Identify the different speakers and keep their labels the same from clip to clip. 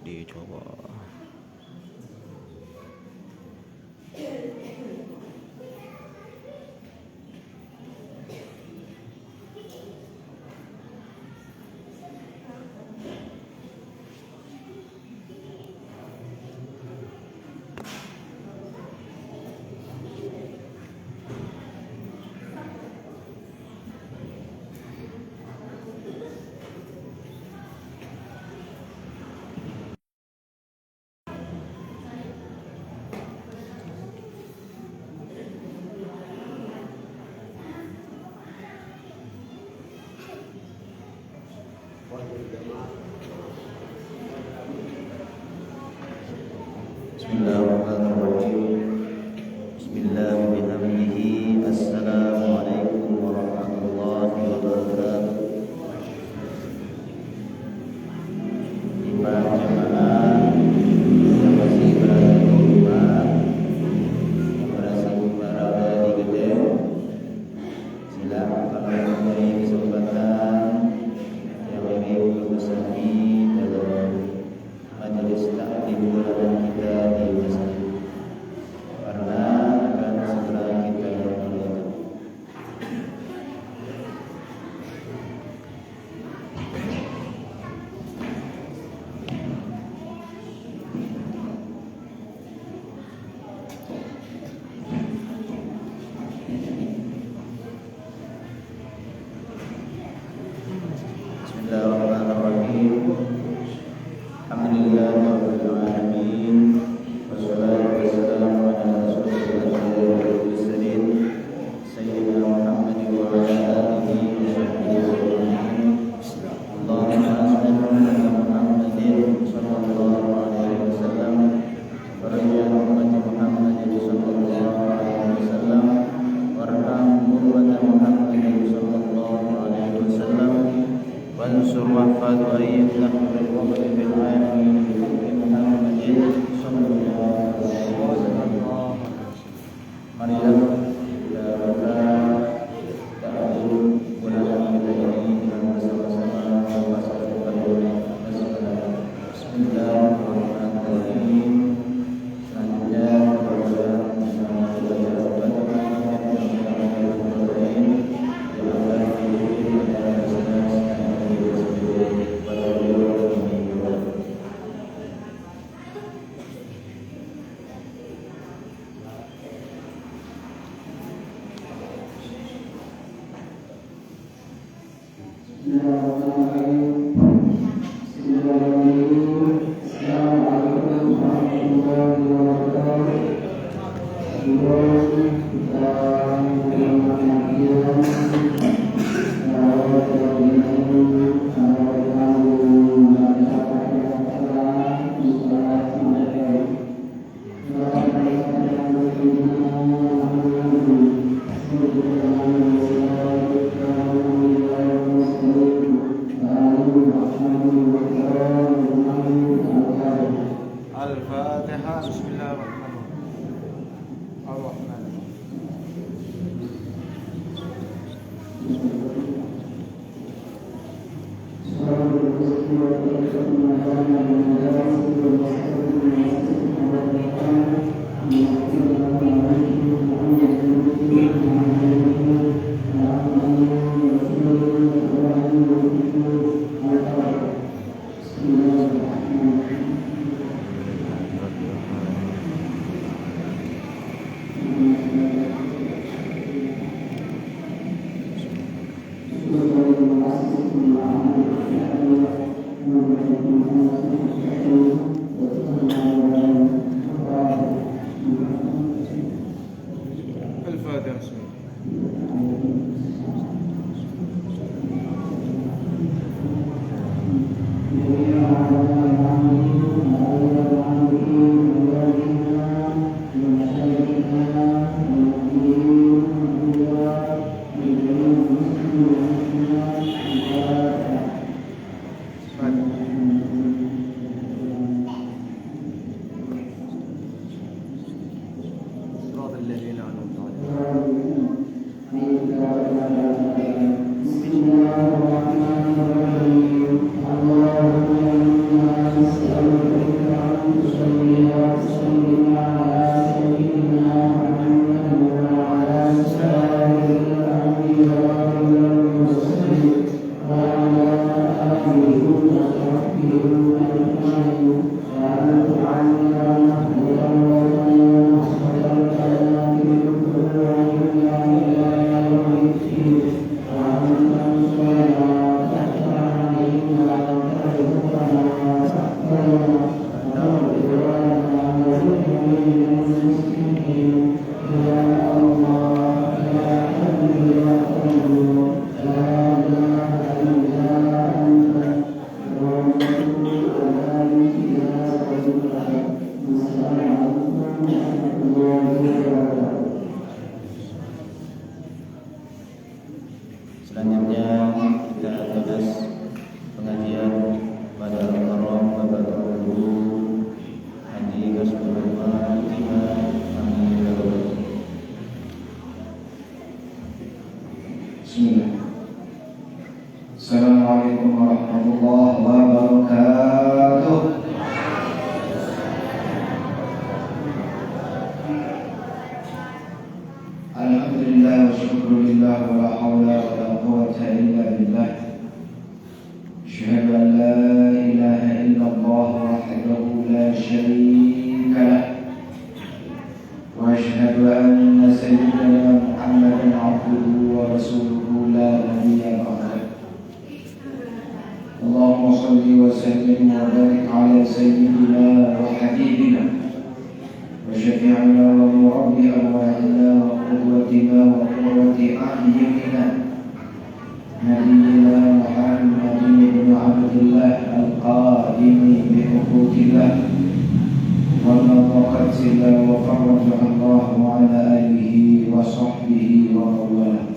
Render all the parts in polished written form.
Speaker 1: dicoba. Bismillahirrahmanirrahim. Bismillahirrahmanirrahim. Assalamualaikum warahmatullahi wabarakatuh. Imam jamaah yang masih berada di rumah, yang merasa berada di gedung, silakan kalau mempunyai kesempatan yang lebih berbesari dalam majelis taklim Quran kita di masjid, karena akan segera kita mulai. Bismillahirrahmanirrahim. Alhamdulillahirabbil alamin. Wassalatu wassalamu ala asyrofil anbiya'i wal mursalin sayyidina Muhammadin wa ala alihi wa sahbihi ajma'in. Allahumma salli ala Muhammadin sallallahu alaihi wasallam wa ala ummati Muhammadin sallallahu alaihi wasallam warham ummata Muhammadin sallallahu alaihi wasallam wansur wahfad wa ayyidna bil wabri bil alamin Muhammadin sallallahu alaihi wasallam. Marilah kita ta'awun gunakan kita ini dengan bersama-sama mempersiapkan Bismillahirrahmanirrahim. Selanjutnya kepada
Speaker 2: Al-Fatihah. Bismillahirrahmanirrahim.
Speaker 1: Selanjutnya kita bahas pengajian pada Al-Muharram Bapak Guru Haji Kasbullah Amin.
Speaker 2: Bismillah. Assalamualaikum warahmatullahi wabarakatuh. Alhamdulillah wa syukrulillah wa la hawla wa la quwwata illa billah. Asyhadu an la ilaha illallah wahdahu la syarika lah. Wa asyhadu anna sayyidana Muhammadan abduhu wa rasuluhu la nabiyya ba'dah. Allahumma shalli wa sallim wa barik ala sayyidina wa habibina wa syafi'ina wa murabbi arwahina wa qudwatina wa qurrati a'yunina nabiyyina Muhammadin ibn Abdullah al-qa'imi bi huquqillah wa nafaqatillah wa farraja Allah wa ala alihi wa sahbihi wa mawala.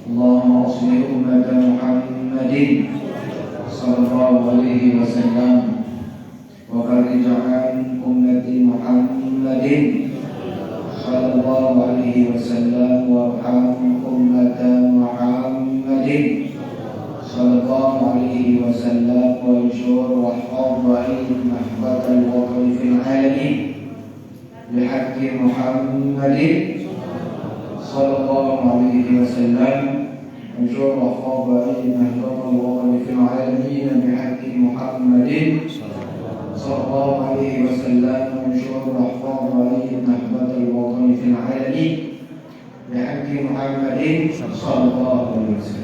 Speaker 2: Allahumma aslih ummata Muhammadin sallallahu alaihi wasallam wa farrij an ummati Muhammadin sallallahu alaihi wasallam wa arham ummata Muhammadin sallallahu alaihi wasallam wa anshur wa hafadh mahbatal waqi fil alamin bihaqqi Muhammadin sallallahu alaihi wasallam anshur wa hafadh mahbatal waqi fil alamin bihaqqi Muhammadin sallallahu alaihi wasallam anshur wa hafadh mahbatal waqi fil alamin bihaqqi Muhammadin sallallahu alaihi wasallam.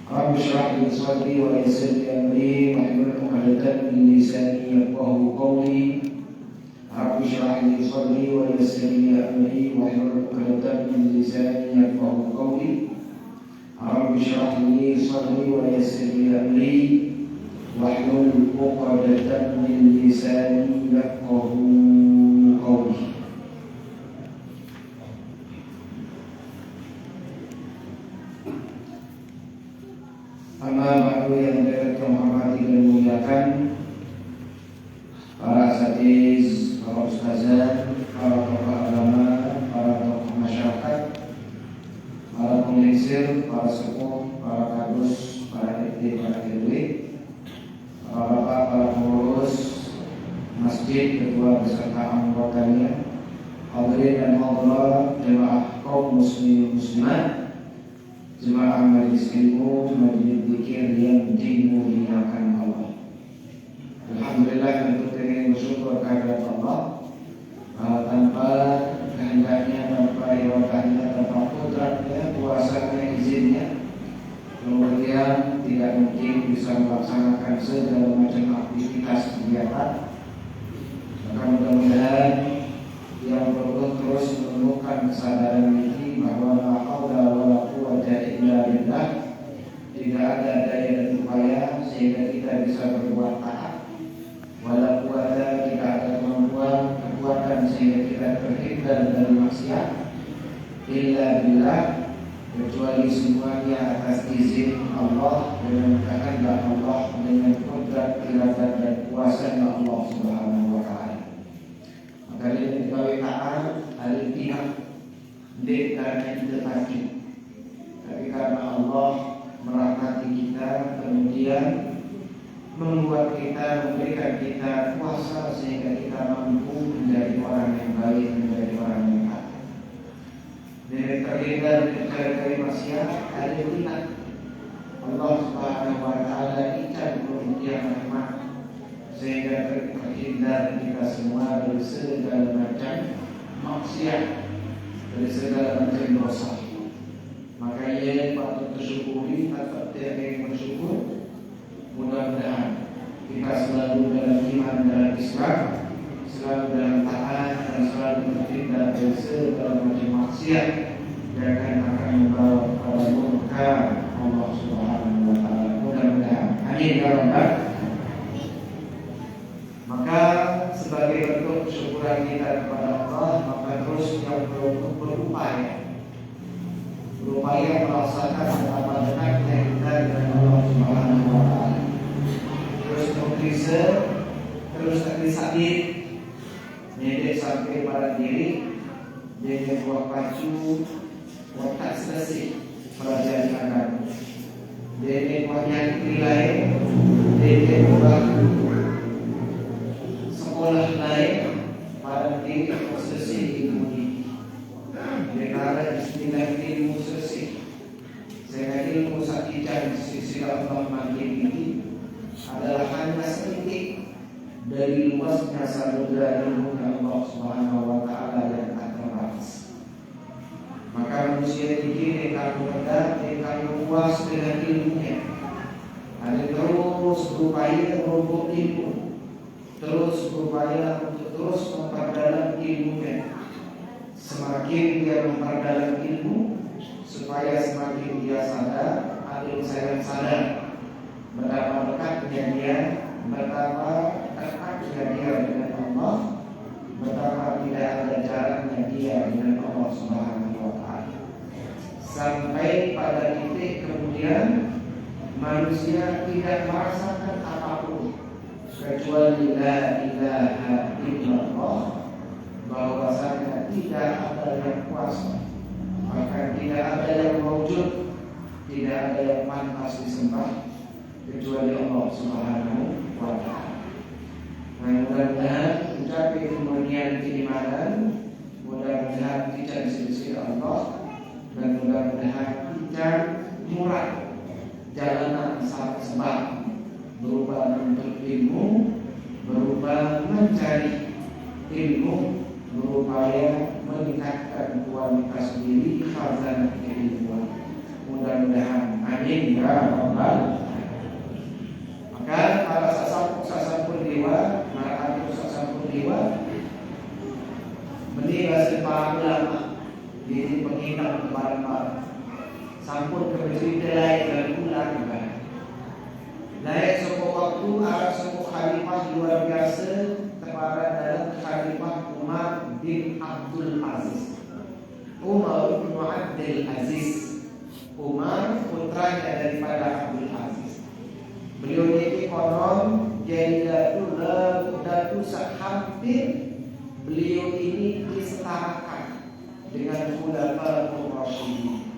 Speaker 2: Rabbi shrah li sadri wa yassir li amri wahlul 'uqdatam min lisani yafqahu qawli. Rabbi shrah li sadri wa yassir li amri wahlul 'uqdatam min lisani yafqahu qawli. Rabbi shrah li sadri wa yassir li amri wahlul 'uqdatam min lisani yafqahu qawli. Amma ba'du yang dirahmati hormati dan muliakan para asatiz, para ustazah, para tokoh agama, para tokoh masyarakat, para penglingsir, para sepuh, para kadus, para RT, para RW, para bapak, para pengurus masjid, ketua beserta anggotanya, hadirin dan hadirat jemaah kaum muslimin muslimat, jemaah majelis ilmu, majelis zikir yang dimuliakan Allah. Alhamdulillah, tentu ingin bersyukur kehadirat Allah tanpa kehendaknya, tanpa iradahnya, tanpa kudratnya, kuasanya, izinnya, kemudian tidak mungkin bisa melaksanakan segala macam aktivitas kegiatan. Maka mudah-mudahan yang perlu terus menemukan kesadaran diri bahwa la haula wala quwwata illa billah, tidak ada daya dan upaya sehingga kita bisa berbuat taat, wala quwwata, tidak ada kemampuan kekuatan sehingga kita terhindar dari maksiat, illa billah, kecuali semuanya atas izin Allah, dengan kehendak Allah, dengan kudrat, iradat dan kuasanya Allah Subhanahu wa taala. Maka ini dikawai taat dari pihak tidak karena kita takut, tapi karena Allah merahmati kita, kemudian membuat kita, memberikan kita kuasa sehingga kita mampu menjadi orang yang baik, menjadi orang yang taat. Dari terhindar dari maksiat ada pihak Allah Subhanahu wa taala ikat kemudian rahmat sehingga terhindar kita semua dari segala macam maksiat, dari segala macam dosa. Makanya patut bersyukuri, patut tidak bersyukur. Mudah-mudahan kita selalu dalam iman, dalam Islam, selalu dalam taat dan selalu terhindar dari segala macam maksiat yang akan membawa kepada murka Allah Subhanahu wa taala. Mudah-mudahan. Amin ya rabbal. Maka sebagai bentuk kesyukuran kita kepada Allah, maka terus yang berupaya supaya merasakan betapa dekatnya kita dengan Allah Subhanahu wa taala. Terus bergeser, terus sakit, nyedek sampai pada diri, jadi buah pacu, watak selesai perajaan agama. Jadi buah yang lain, jadi buah sekolah lain pada diri selesai ilmu. Negara istilah ilmu selesai. Saya ilmu sakitan sisi Allah makin ini adalah hanya sedikit dari luasnya samudera ilmu Allah Subhanahu wa taala yang tak terbatas. Maka manusia dikira kalau rendah, kalau puas dengan ilmunya. Ada terus berupaya menuntut ilmu, terus berupaya untuk terus memperdalam ilmunya. Semakin dia memperdalam ilmu, supaya semakin dia sadar, atau saya sadar betapa dekatnya dia, betapa dekatnya dia dengan Allah, betapa tidak ada jaraknya dia dengan Allah Subhanahu wa taala. Sampai pada titik kemudian manusia tidak merasakan apapun kecuali la ilaha illallah, bahwasanya tidak ada yang kuasa, maka tidak ada yang mewujud, tidak ada yang pantas disembah kecuali Allah Subhanahu wa taala. Mudah-mudahan mencapai kemuliaan keimanan, mudah-mudahan kita disebut Allah, dan mudah-mudahan kita murah jalanan saat sebab berupa menuntut ilmu, berupa mencari ilmu, berupaya meningkatkan kualitas diri khazanah keilmuan. Mudah-mudahan amin ya rabbal. Maka para sasampun dewa, maka sasampun dewa menilai para ulama di penginap kemarin-kemarin sampun kebercerita lain dari ulama. Lain sebuah waktu ada sebuah khalifah luar biasa kepada dalam khalifah Umar bin Abdul Aziz. Umar bin Abdul Aziz, Umar putranya daripada Abdul Aziz. Beliau ini konon Datu hampir beliau ini disetarakan dengan Khulafaur Rasyidin.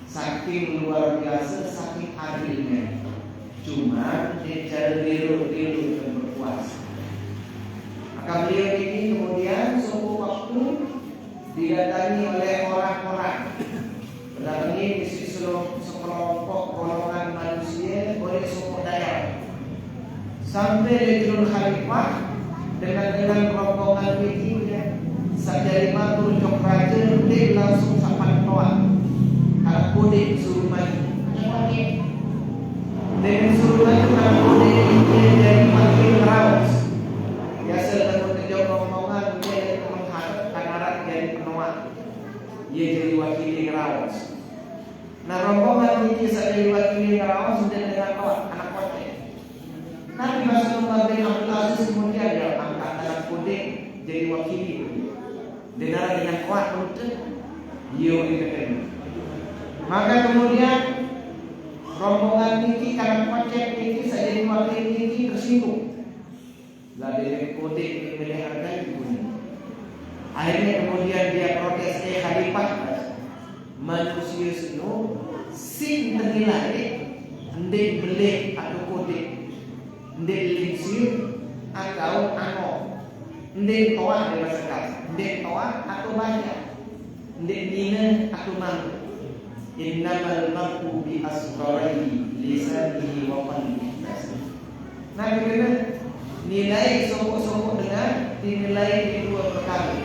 Speaker 2: Saking luar biasa, saking adilnya. Cuma dia cara diru dan berkuasa. Maka beliau ini kemudian suatu waktu didatangi oleh orang-orang. Berarti di sekelompok golongan manusia oleh suku daya. Sampai di Jurul Khalifah dengan rombongan meetingnya, sajari matur jok raja dia langsung sampai toa. Kalau kode suruh maju, dengan suruh maju kalau kode dia jadi makin raus. Biasa kalau terjauh rombongan dia jadi menghadap kanarat jadi penolak. Dia jadi wakil raus. Nah rombongan ini sajari wakil raus sudah dengan toa anak kode. Nabi Rasulullah bin Abdul Aziz kemudian dia angkat anak kode jadi wakil. Dengar dengan kuat untuk dia diterima. Maka kemudian rombongan Niki karena paket Niki saja diwakili Niki tersinggung. Lalu kode ini hargai ibunya. Akhirnya kemudian dia protes khalifah. Manusia seno sing ternilai ndek belek atau kode, ndek lingsir atau ano, ndek toa di masyarakat, ndek toa atau banyak, ndek nina atau mangu. Innamal mar'u bi asgharihi lisanihi wa qalbihi. Nah, kira nilai sokok-sokok dengan dinilai di dua perkara.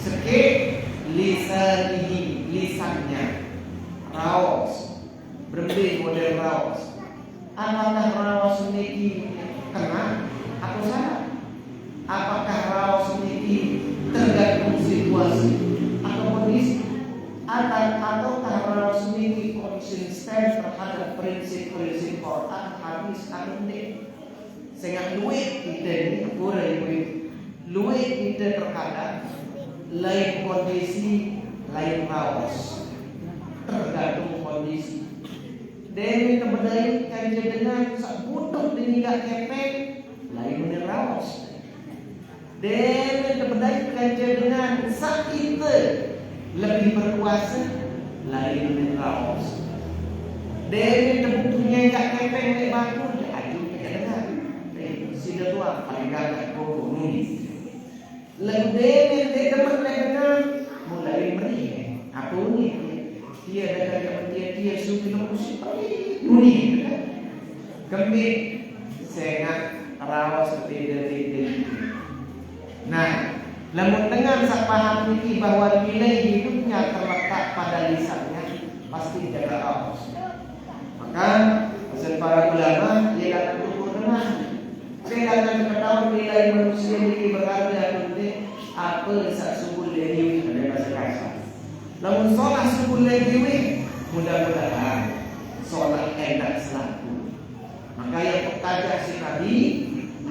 Speaker 2: Sekek lisanihi, lisannya, raos, berhenti model raos. Apakah raos ini kena atau salah? Apakah raos ini tergantung situasi atau kondisi? Atau kalau sendiri konsisten terhadap prinsip-prinsip Quran, hadis, hadis, sehingga luwih kita ini kurang luwih kita terkadang lain kondisi, lain rawas.
Speaker 3: kondisi. Demi kebedai kanjeng dengan sak butuh diningak kepeng lain meneraos. Demi kebedai kanjeng dengan sak kita lebih berkuasa lain meneraos. Demi kebutuhnya enggak kepeng lek bangun aju dengar. Sida tua paling gagah pokok nulis. Lebih teman dengan mulai meriah. Apa ini? Dia ada dia suki musik ini. Kami sangat rawas seperti. Nah, namun dengan sak paham ini bahwa nilai hidupnya terletak pada lisannya, pasti jaga rawas. Maka pesan para ulama ialah untuk dengan saya akan ketahui nilai manusia ini berharga untuk apa sak subul dewi ada bahasa kasar. Namun solat subul dewi mudah-mudahan solat enak selaku. Maka yang pertama si tadi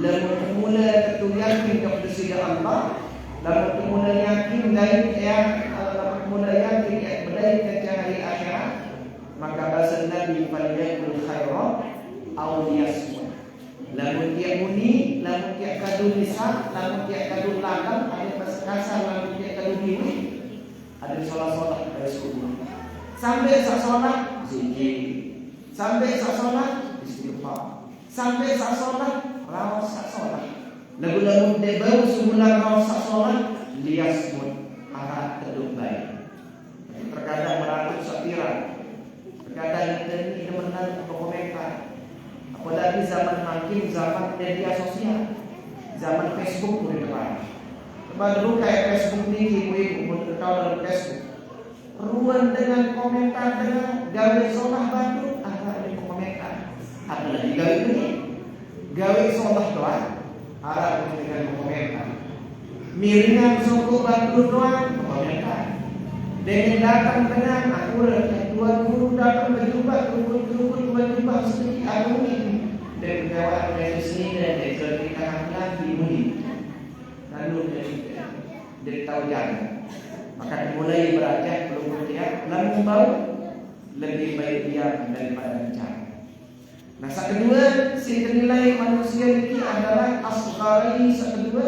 Speaker 3: lamun mula ketuyan kepada sida Allah, lamun mula yakin dari mula yakin berdaya ke hari akhirat, maka bahasa Nabi faliyakul khairat aw liyasmut. Lamun dia muni, lamun dia kadu lisan, lamun dia kadu langam, ada bahasa kasar, lamun dia kadu diri, ada solat-solat dari subuh. Sampai sak solat zikir, sampai sak solat istighfar, sampai sak solat rawas sak solat. Lagu-lagu dia baru sebulan rawas sak solat liasmut arah teduh baik. Terkadang meratuk sapiran, terkadang ini menang komentar. Apalagi zaman makin zaman media sosial, zaman Facebook boleh depan. Sebab dulu kayak Facebook ni, ibu tahu dalam Facebook. Ruan dengan komentar dengan gawe solah batu, ada komentar. Apalagi gawe ini, gawe solah doang, ada dengan komentar. Miringan suku batu doang, komentar. Dengan datang dengan akurat, tuan guru datang berjumpa, guru berjumpa seperti aku ini. Dan jawab dari sini dan dari cerita lagi muni. Lalu dari tahu jalan. Maka mulai beranjak belum bertiap, lalu bau lebih baik diam daripada bicara. Nah, kedua, si nilai manusia ini adalah asghari. Kedua,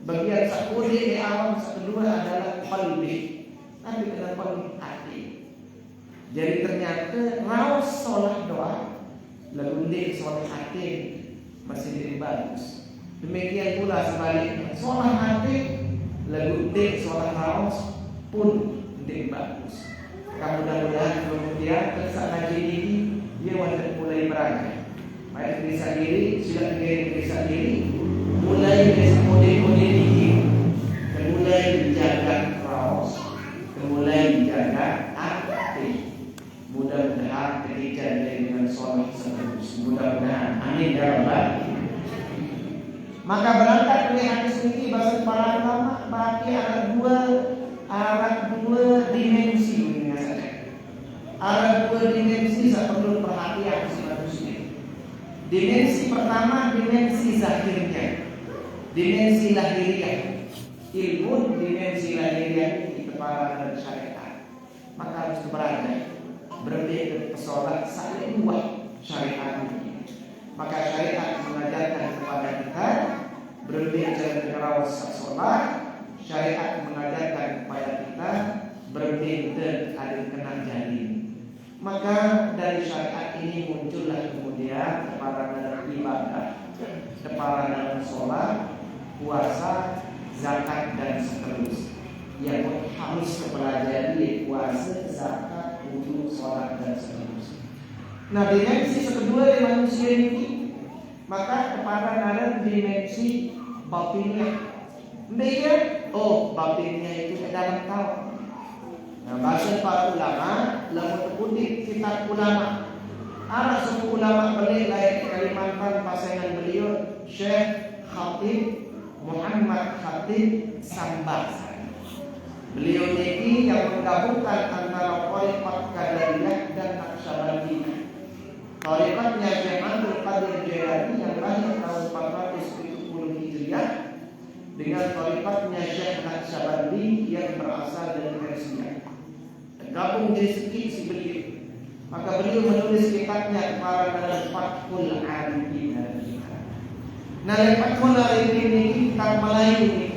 Speaker 3: bagian sakudi di alam. Kedua adalah qalbi. Tapi kenapa hati? Jadi ternyata raus solat doa. Lalu dia solat hati masih lebih bagus. Demikian pula sebaliknya, solat hati lalu dia solat raus pun lebih bagus. Mudah-mudahan kemudian kesana diri dia wajib mulai beranjak. Baik desa diri, sudah desa diri, mulai desa kode-kode diri, mulai menjaga raus, mulai menjaga hati. Mudah-mudahan ketika dengan sholat seterus. Mudah-mudahan. Amin ya rabbal. Maka berangkat dari hadis ini bahasa para ulama bagi ada dua dimensi. Ada dua dimensi yang perlu perhatian si manusia. Dimensi pertama dimensi zahirnya, dimensi lahiriah. Ilmu dimensi lahiriah ini kepala dan syariat. Maka harus beranjak. Berbeda sholat saling buat syariat ini. Maka syariat mengajarkan kepada kita berbeda dengan rawas sholat. Syariat mengajarkan kepada kita berbeda ada kena jalin. Maka dari syariat ini muncullah kemudian kepada dalam ibadah, kepada dalam sholat, puasa, zakat dan seterusnya. Yang harus mempelajari puasa, zakat, wudu, sholat dan seterusnya. Nah, dimensi kedua dari manusia ini, maka kepada dalam dimensi batinnya. Dia, batinnya itu dalam tahu. Nah, bahasa para ulama, lalu kutip kitab ulama. Ada suku ulama beli lain Kalimantan pasangan beliau Syekh Khatib Muhammad Khatib Sambas. Beliau ini yang menggabungkan antara Thariqat Qadariyah dan Naqsyabandiyah. Thariqatnya Syekh Abdul Qadir Jailani yang lahir tahun 470 Hijriah dengan thariqatnya Syekh Naqsyabandi yang berasal dari Persia. Tergabung jadi sedikit si beliau. Maka beliau menulis kitabnya kepada dalam Fathul Arifin. Nah, Fathul Arifin ini kitab Melayu ini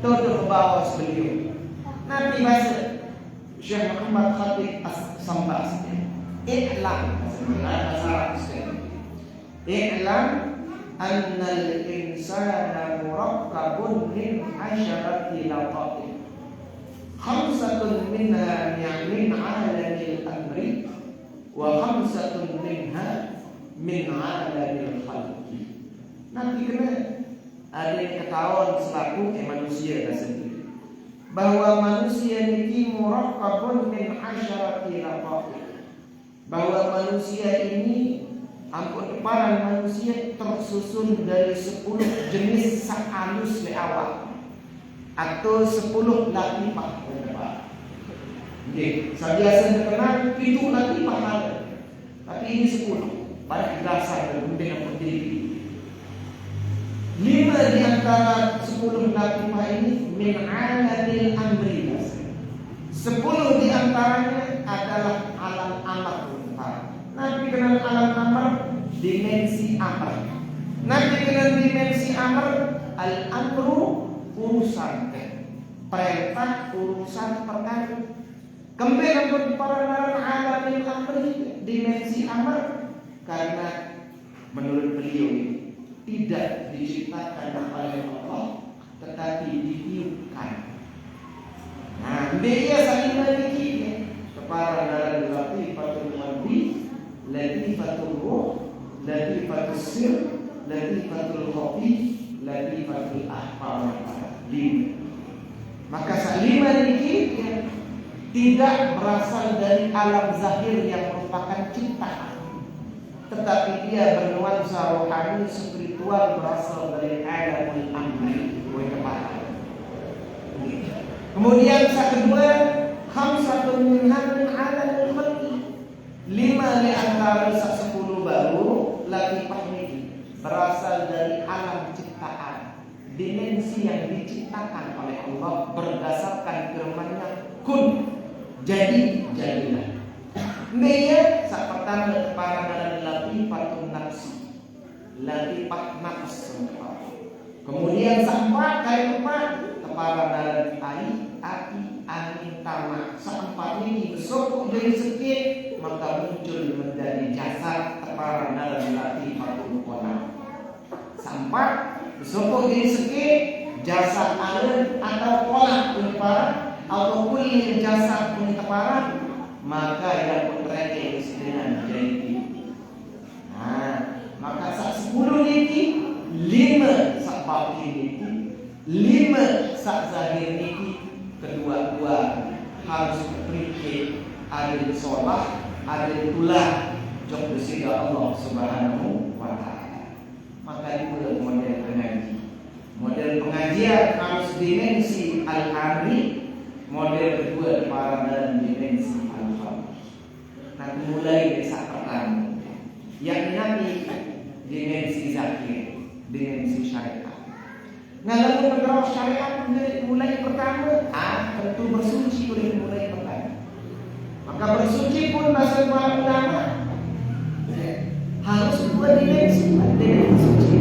Speaker 3: todo bawa beliau. Nanti bahasa Syekh Muhammad Khatib As-Sambas. I'lam bahasa Arab sekali. I'lam anna al-insana murakkabun min 'asharati laqatin. Khamsatun minha min 'alamil amri wa khamsatun minha min 'alamil khalqi. Nanti kena ada yang ketahuan selaku manusia sendiri bahwa manusia ini murakkabun min 'asharati laqatin. Bahwa manusia ini para manusia tersusun dari 10 jenis sak halus le awal atau 10 latifah. Oke, biasa terkenal itu latifah ada. Tapi ini 10. Banyak dasar dan kemudian berdiri. 5 di antara 10 latifah ini min alamil amri. 10 di antaranya adalah alam amr. Nanti kenal alam amr, dimensi amr. Nanti kenal dimensi amr, al-amru urusan, perintah urusan perkara. Kemudian untuk para alam yang amr, dimensi amr, karena menurut beliau tidak diciptakan oleh Allah, tetapi ditiupkan. Nah, dia saling memiliki kepada dalam latifatul qalbi, latifatul ruh, latifatul sir, latifatul khafi, latifatul ahfal. Maka salima ini tidak berasal dari alam zahir yang merupakan ciptaan, tetapi dia bernuansa rohani spiritual berasal dari alamul amri. Kemudian yang kedua, khamsatun minha min alamil khalqi. 5 di antara 10 baru latifah ini berasal dari alam ciptaan, dimensi yang diciptakan oleh Allah berdasarkan firman-Nya, kun, jadi jadilah. Dia saat pertama para dalam latifatun nafsi, latifah nafs. Kemudian sampai kali keempat para dalam api, angin, tanah. Seempat ini besok dari sedikit maka muncul menjadi jasad para dalam latifatul qona. Sampai besok dari sedikit jasad alam atau qona para atau kulit jasad pun para maka yang terkait dengan jadi. Nah, maka sak 10 ini 5 sak bab ini 5 sak zahir ini kedua-dua harus berpikir ada sholat, ada tulah jok bersiga Allah Subhanahu wa ta'ala. Maka itu model pengaji. Model pengajian harus dimensi al-amri, model kedua para dalam dimensi al-khalq. Nah, mulai dari saat pertama yang nanti dimensi zahir, dimensi syariat. Nah, lalu bergerak syariat mulai pertama, tentu bersuci boleh mulai pertama. Maka bersuci pun bahasa para ulama harus 2 dimensi dengan suci.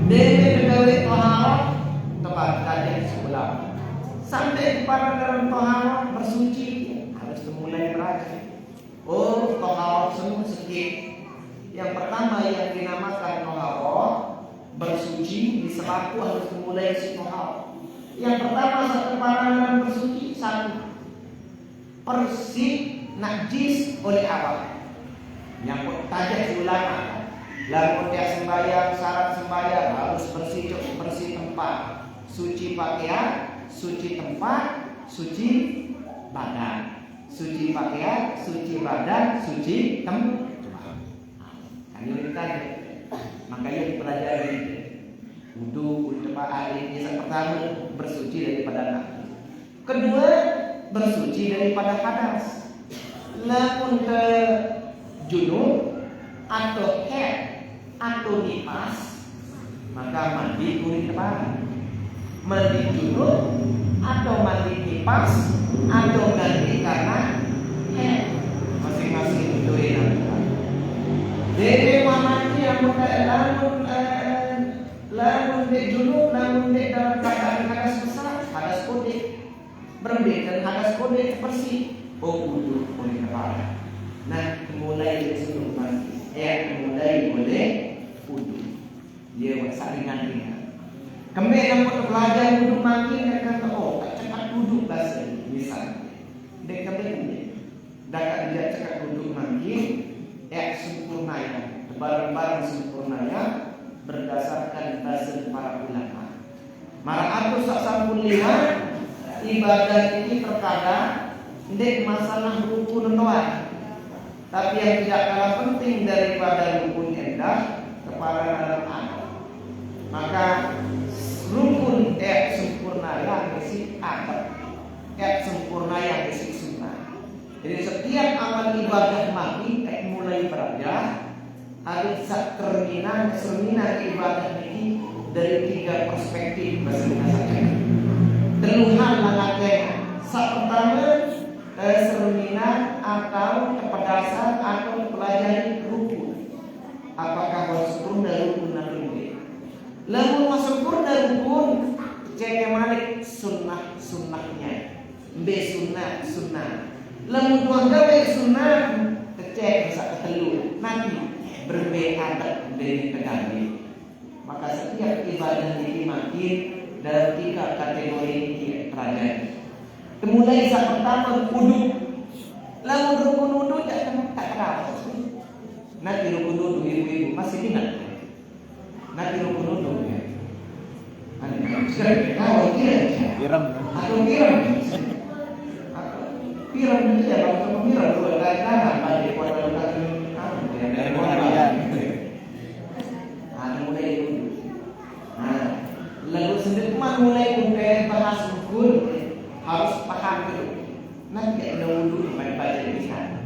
Speaker 3: Dengan pegawai taharah tempat kajian sebelah. Sampai kepada dalam taharah bersuci harus mulai berakhir. Oh, taharah semua sedikit. Yang pertama yang dinamakan taharah bersuci di selaku harus memulai sitohal. Yang pertama satu parangan bersuci, 1 bersih najis oleh awal. Yang tajak ulama, lalu dia sembahyang syarat sembahyang harus bersih tempat, suci pakaian, suci tempat, suci badan, suci pakaian, suci badan, suci tempat. Hanya ditanya. Makanya dipelajari wudu tempat air ini yang pertama bersuci daripada najis. Kedua bersuci daripada hadas. Lamun ke junub atau haid atau nifas maka mandi kulit kepala. Mandi junub atau mandi nifas atau mandi karena haid masing-masing Berbeda hadas kode bersih. Oh wudhu oleh kepala. Nah mulai dari sebelum mandi. Mulai boleh wudhu. Dia masa ringan-ringan. Kemudian kalau belajar wudhu mandi dan kata tak cepat wudhu bahasa misalnya. Dia kemudian dah dia cepat wudhu mandi. Sempurna ya. Barang-barang sempurna ya berdasarkan bahasa para ulama. Maka aku sampun lihat ibadah ini terkadang tidak masalah rukun doang, tapi yang tidak kalah penting daripada rukun endah kepada dalam anak. Maka rukun sempurna yang isi adab, sempurna yang isi sunnah. Jadi setiap amal ibadah mati mulai beraja harus cerminan ibadah ini dari 3 perspektif bahasa saja. Teluhan langaknya. Pertama cerminan atau kepedasan atau pelajari rukun. Apakah sempurna rukun dan rukun? Lalu sempurna rukun cek malik sunnahnya. Sunnah. Lalu tuan gawe sunnah kecek bisa ketelu nanti berbeda dari tegaknya. Maka setiap ibadah ini makin dalam 3 kategori ini terjadi. Kemudian yang pertama wudhu. Lalu rukun wudhu tak terapa. Nanti rukun wudhu ibu-ibu masih ingat? Nanti rukun wudhu ya. Kalau
Speaker 1: Piram.
Speaker 3: Atau piram. Piram itu ya kalau piram dua kali tangan pada pada mulai wudhu. Lalu sendiri mulai bahas rukun harus paham dulu. Nanti ada wudhu baca bisa.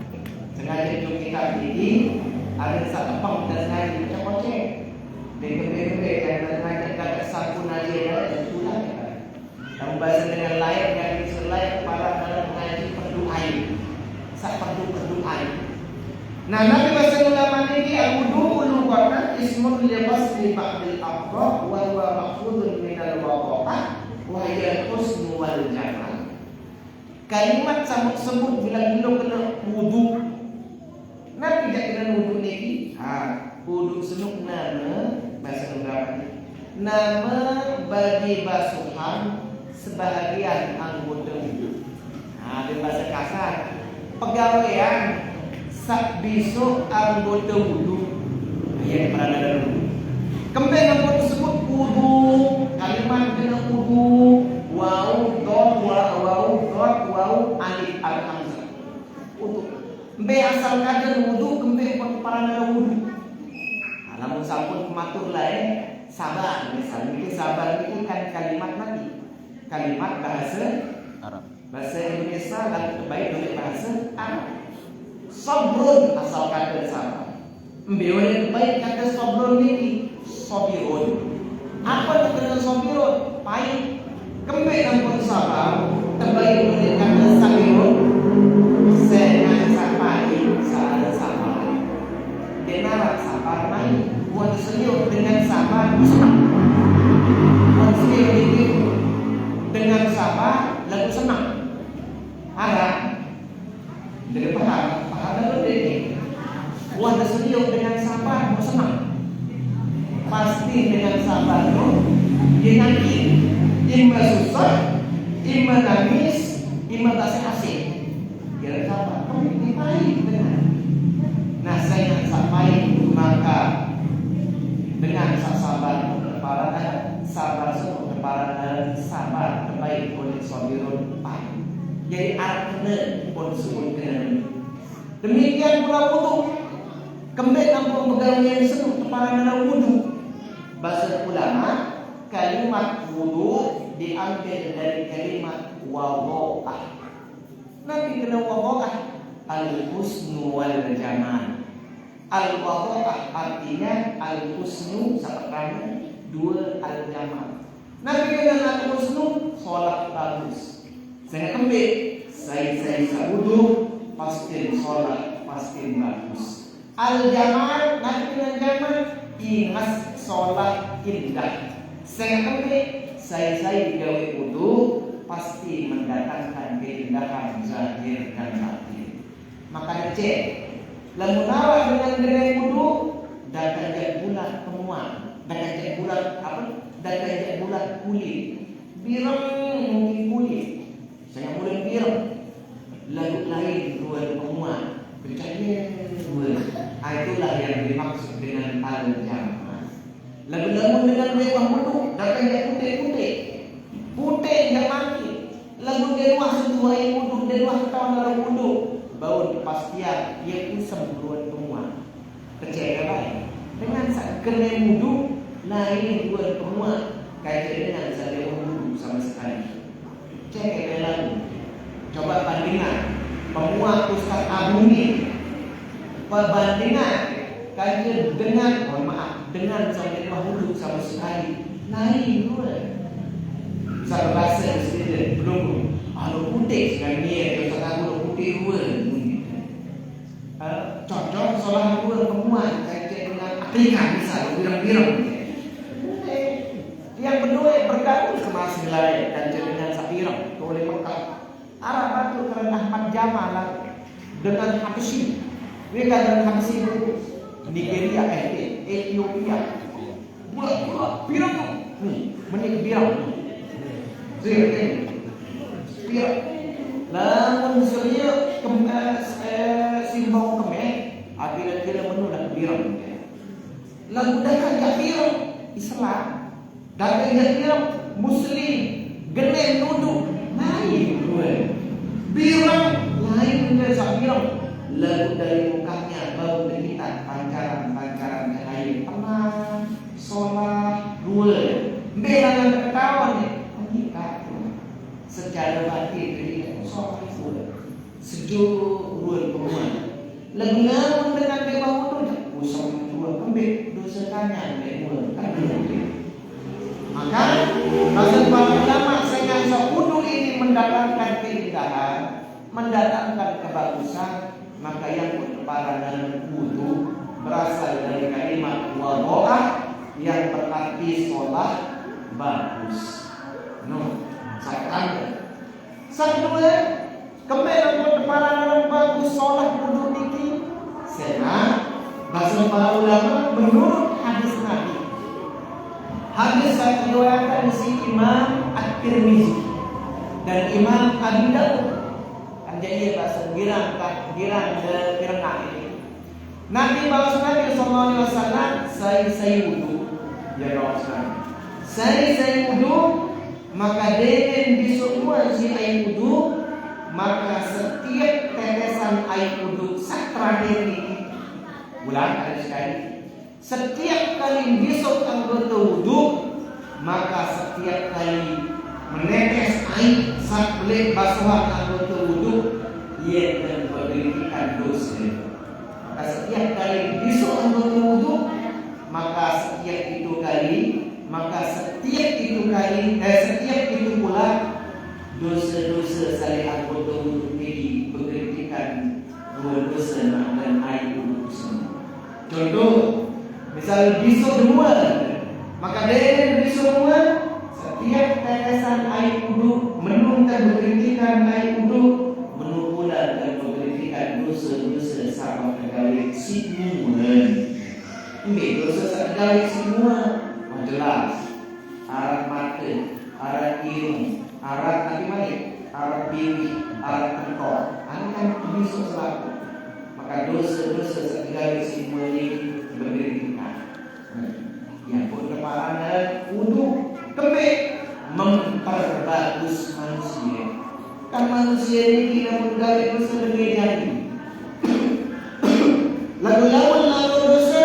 Speaker 3: Sengaja untuk kita ini ada satu pang dan sengaja baca kocek. Bebe yang sengaja kata sapu najera dan pulang. Yang bahasa dengan layak yang selain para dalam mengaji perdoai. Sak perdoai. Nah, Nabi bahasa ulama ini al-wudu lughatan ismun libas li ba'dil aqra wa huwa ma'khudun min al-waqa'ah wa hiya al-husn wal jamal. Kalimat sebut bilang kena wudu. Nabi tidak kena wudu niki. Wudu senuk nama bahasa ulama. Nama bagi basuhan sebahagian anggota wudu. Di bahasa kasar pegawaian sak besok anggota wudu yang berada dalam wudu. Kemudian anggota tersebut wudu, kalimat dengan wudu, wau alif al hamzah. Wudu. Mbe asal kada wudu kembe para dalam wudu. Namun sampun matur lain sabar, misalnya sabar itu kan kalimat nanti. Kalimat bahasa Arab. Bahasa Indonesia dan terbaik dari bahasa Arab. Sabrun asal kata sabar. Mbeo yang baik kata sabrun ini sobirun. Apa itu kata sobirun? Pahit. Kembe nampun sabar. Terbaik dari kata sabirun. Senang sabar, salah sabar. Denara sabar main. Buat senyum dengan sabar. Buat senyum dengan sabar lalu senang. Harap dari paham lalu ini. Buat senyum dengan sabar, mau senang. Pasti dengan sabar, dia nanti imba susah, imba nangis, imba tak asik. Dia sabar, ini baik dengan. Nah saya sampai maka dengan sabar kepada sabar semua kepada sabar terbaik oleh sabirun baik. Jadi artinya pun sebut dengan demikian pula wudu. Kembali nampung pegawai yang disebut kepada dalam wudu. Bahasa ulama kalimat wudu diambil dari kalimat wadha'ah. Nanti kena wadha'ah al-husnu wal jamal. Al-wadha'ah artinya al-husnu seperti dua al-jamal. Nanti kena al-husnu solat bagus. Saya kembali, saya wudu, pasti sholat, pasti bagus. Al-jamal, nanti dengan jamal, ingat sholat indah. Saya kembali, saya gawe wudu, pasti mendatangkan keindahan zahir dan batin. Maka dicek, lamun awak dengan gede wudu, dan kajak bulat temuan, dan kajak bulat apa? Dan kajak bulat kulit, birang mungkin kulit, saya mulai birang. Lalu lain dua temuan, bercahaya dua. Itulah yang dimaksud dengan al-jamaah. Lalu dengan lewat wudu, dan kajak putih-putih, putih yang mati. Lalu dewa sedua yang wudu, dewa tahun lalu wudu. Bau kepastian ia usam dua temuan. Kecil lain dengan saat kena wudu lain dua temuan kaitan dengan saat wudu sama sekali. Cek lalu. Coba bandingkan pemuat Ustaz Agung ini. Perbandingan kaitan dengan dengan saat wudu sama sekali lain dua. Saya bahasa sedikit belum. Kalau putih sekarang ni, Ustaz Agung putih dua. Cocok soal dua pemuan kaitan dengan Afrika misal birang-birang. Yang kedua bergabung ke masjid lain kaitan dengan sabirang oleh Mekah. Arab batu kerana Ahmad Jamal dengan Habsyi. Mereka dengan Habsyi Nigeria, Ethiopia. Bulat-bulat birang ni, menik birang. Birang. Lamun seria simbau kemeh akhirnya menu dan birang. Lalu dah kajak birang Islam, dah kajak birang Muslim, genem duduk lain dua. Birang lain dengan sak birang. Lalu dari mukanya bau dekitan pancaran air tenang, solat dua. Berangan ketawa ni, kita secara batin jadi solat dua. Sejuk ruang pemuan. Lengan dengan dewa wudu usang dua kembik dosa tanya dewa Maka maksud para ulama sengaja wudu ini mendatangkan keindahan, mendatangkan kebagusan. Maka yang berkeparan dalam wudu berasal dari kalimat wadha'ah yang berarti sholat bagus. Saya tanya. Kedua, kembali berkeparan dalam bagus sholat wudu niki. Senang bahasa para ulama menurut hadis Nabi. Hadis yang diriwayatkan si Imam At-Tirmizi dan Imam Abu Dawud. Jadi bahasa girang ini. Nabi Nabi sallallahu alaihi wasallam saya wudu ya Rasulullah. Saya wudu maka dengan disebut si air wudu maka setiap tetesan air wudu terakhir ini ulang kali sekali. Setiap kali besok anggota wudu maka setiap kali menetes air saat belik basuhan anggota wudu ia akan memberikan dosa. Maka setiap kali besok anggota wudu maka setiap itu pula dosa-dosa salih anggota wudu ini bergantikan dua dosa dan air wudu semua. Contoh, misal besok dua, maka dari besok dua setiap tetesan air wudu menungkan bergantikan air wudu menungkulan dan bergantikan dosa-dosa sama kekali semua. Ini dosa sekali semua jelas. Arah mata, arah hidung, arah kaki balik, arah pipi, arah kentong. Akan besok selaku. Maka dosa-dosa sekali semua ini bergantikan. Yang pun keparangan wudu kembali memperbagus manusia. Kan manusia ini tidak menggali dosa lebih jadi. Lalu dosa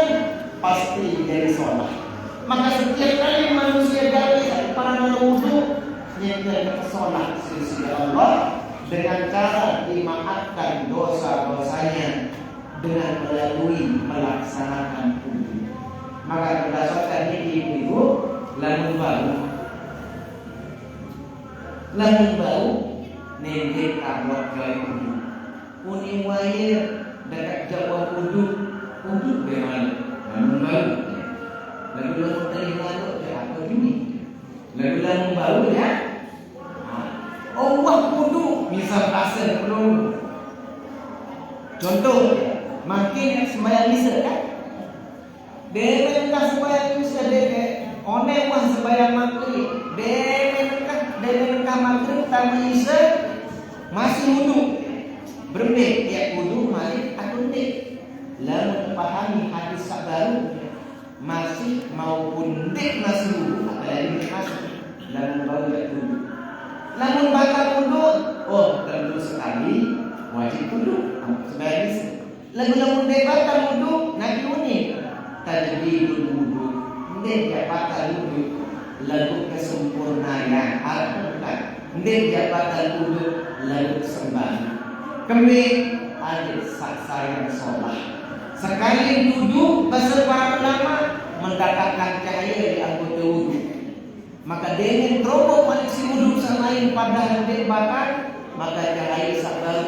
Speaker 3: pasti jadi sholat. Maka setiap kali manusia gali para wudu yang kita sholat sisi Allah dengan cara dimaafkan dosa-dosanya dengan melalui melaksanakan wudu. Maka berdasarkan ini ibu lalu bau nendet abot gaya wudu. Kuning wair dekat jawab wudu bagaimana? Lalu bau. Lalu tadi lalu apa ini? Lalu bau ya. lamun wah wudu misal pasir belum. Contoh, makin sembahyang misa kan? Demen kah sembahyang misa deke? One wah sembahyang maghrib. Demen kah maghrib tambah isya masih wudu. Berbeda ya wudu malik atau dik. Lalu pahami hadis baru masih maupun dik masih wudu apalagi masih lalu baru ya wudu. Lamun batal wudu, oh tentu sekali wajib wudu sebagai lamun dik batal wudu nabi unik tajdidul wudu. Dik ya batal wudu lalu kesempurnaan bukan. Dik ya batal wudu lalu sembahyang. Kami ada sayang sholat. Sekali duduk bahasa para ulama mendapatkan cahaya di anggota wudu. Maka dengan terobos manusia wudu selain pada dia bakar, maka cahaya sabar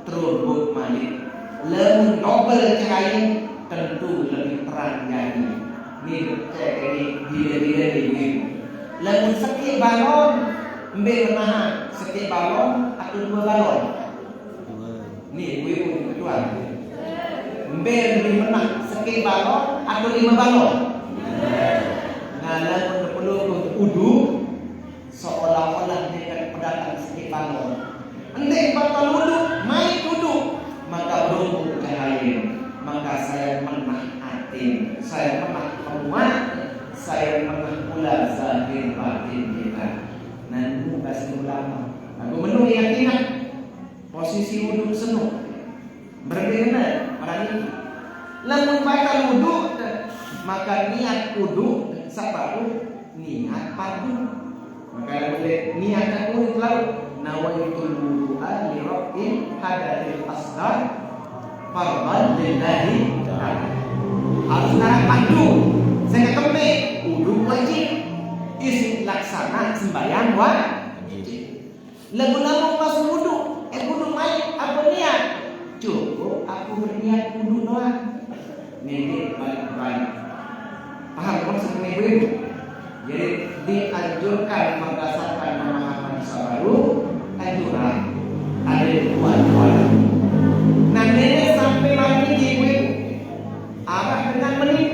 Speaker 3: terobos malik. Lamun nobel cahaya tentu lebih terang jadi. Ini bila ini. Lamun sekali balon, ambil menahan sekali balon atau 2 balon. Nih, wibu kedua. Lebih menang sekali balon atau 5 balon. Nah, lalu perlu wudu seolah-olah dia pendatang sekali balon. Andai batal wudu, main wudu, maka berumur cahaya. Maka saya menang hati, saya menang penguat, saya menang pula zahir batin kita. Nanti kasih ulama. Aku menung keyakinan. Posisi wudu senuh berbeda orang ini. Lamun batal wudu maka niat wudu sabaru niat fardu. Maka boleh niat aku lalu nawaitul wudu'a li rabbil hadatsil asghar fardhan lillahi ta'ala. Harus niat fardu. Saya kembe wudu wajib isi laksana sembahyang wajib. Lamun pas wudu wudu main apa niat? Cukup aku berniat wudu doang. Ini balik-balik. Paham maksudnya ibu? Jadi dianjurkan berdasarkan pemahaman baru anjuran ada 2. Nah ini sampai lagi ibu arah dengan menit.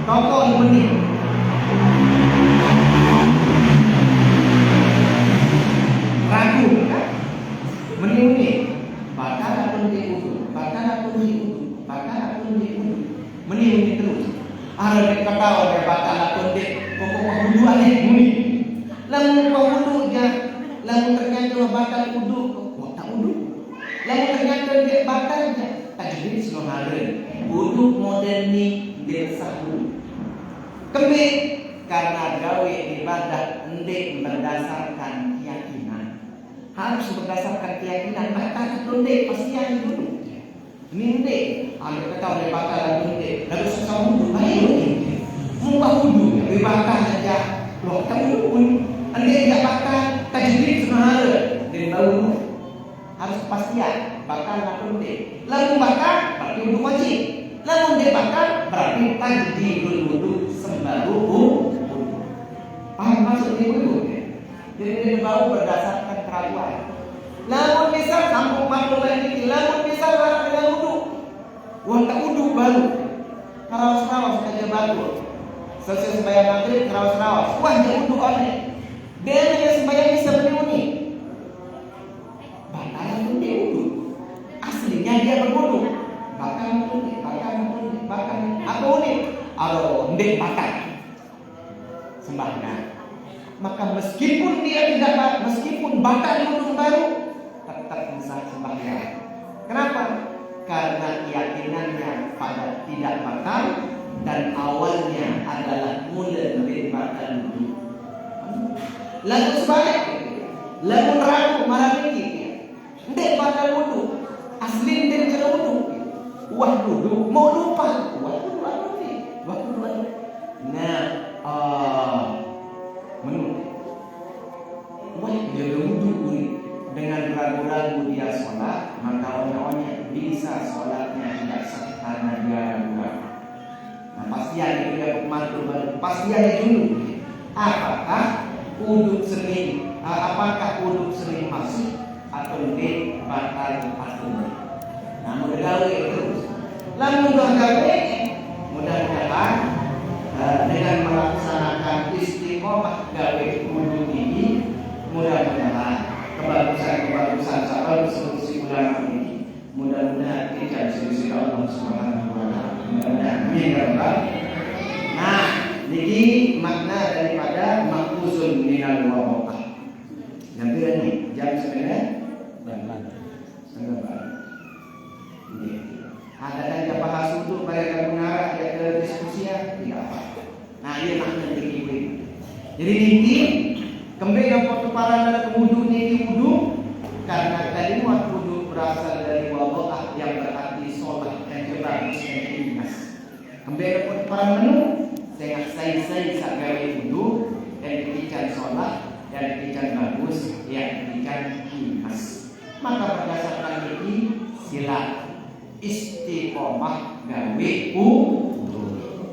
Speaker 3: Tokoh menit. Ragu kan? Menuni bakal atau diudu, menuni terus. Ada kata oleh bakal atau pokok wudu alih muni. Lamun kau wudu je, lamun ternyata bakal wudu, kau tak wudu. Lamun ternyata dia bakal je, tajdid senohare. Wudu modern ni dia sahur. Kembali karena gawe ibadah ndek berdasarkan keyakinan. Harus berdasarkan keyakinan. Maka tunde pasti yang dulu. Ninde, anda kata oleh bakal tunde. Lalu susah wudu, baik ninde. Mumpah wudu, lebih bakal saja. Loh, kamu pun anda tidak bakal tajdid senohare dari bau. Harus kepastian bakal tunde. Lalu bakal berarti wudu wajib. Lalu dia bakal berarti tajdidul wudu sembaru wudu. Paham maksud ibu? Jadi dia bau berdasarkan keraguan. Lamun misal sambung maklum lagi, lamun misal orang dengan wudu, wah tak wudu baru, kerawas-kerawas saja baru. Selesai sembahyang maghrib kerawas-kerawas, wah dia wudu aneh. Dia sembahyang bisa beruni. Bakalan pun dia wudu. Aslinya dia berwudu. Bakalan apa unik? Alo ndek bakal sembahyang. Maka meskipun dia tidak meskipun bakal wudu baru tetap sah sembahyang. Kenapa? Karena keyakinannya pada tidak bakal dan awalnya adalah mula dari bakal wudu. Lalu sebaliknya, lalu ragu marah lagi, ndek bakal wudu, asli ndek cara wudu, wah wudu mau lupa, wah wudu. Nah, wah dia wudu dengan ragu-ragu dia sholat, maka onyak-onyak bisa sholatnya tidak sah karena dia ragu. Nah pastian itu dia makhluk baru. Pastian dulu apakah wudu sering apakah uduk sering masuk atau di batal atau namun gawe itu lalu gawe mudah-mudahan dengan melaksanakan istiqomah gawe uduk ini mudah-mudahan kebagusan sahabat solusi ulama ini mudah-mudahan tidak solusi Allah Subhanahu wa taala. Mudah-mudahan amin ya rabbal. Nah, niki makna daripada makhuzun minal waroqah. Yang kedua nih, jam sebenarnya setengah. Ini. Ada yang bahas untuk pada mengarah ke diskusi ya, tidak apa. Nah, ini makna niki. Jadi niki kembali waktu para wudu niki wudu karena kalimat wudu berasal dari waroqah yang berarti sholat yang bagus dan ikhlas. Kembali waktu para menu saya gawe wudu dan ikan sholat dan ikan bagus yang ikan imas. Maka berdasarkan ini sila istiqomah gawe wudu.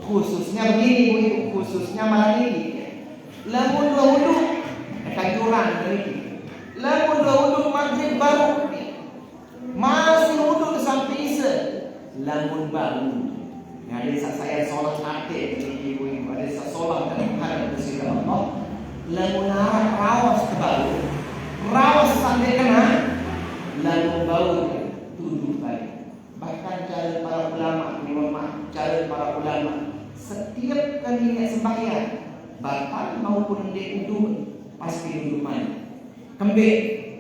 Speaker 3: Khususnya begini Bu, khususnya malam ini. Lamun wudu akan curang dari ini. Lamun wudu maghrib baru masih wudu sampai isya. Lamun baru ada saya sholat hati ibu-ibu ada sholat dan menghadap ke Allah lalu rawas kebalu rawas sampai kena lalu bau tuduh balik. Bahkan cara para ulama setiap kali dia sembahyang batal maupun dia duduk pasti duduk mana kembali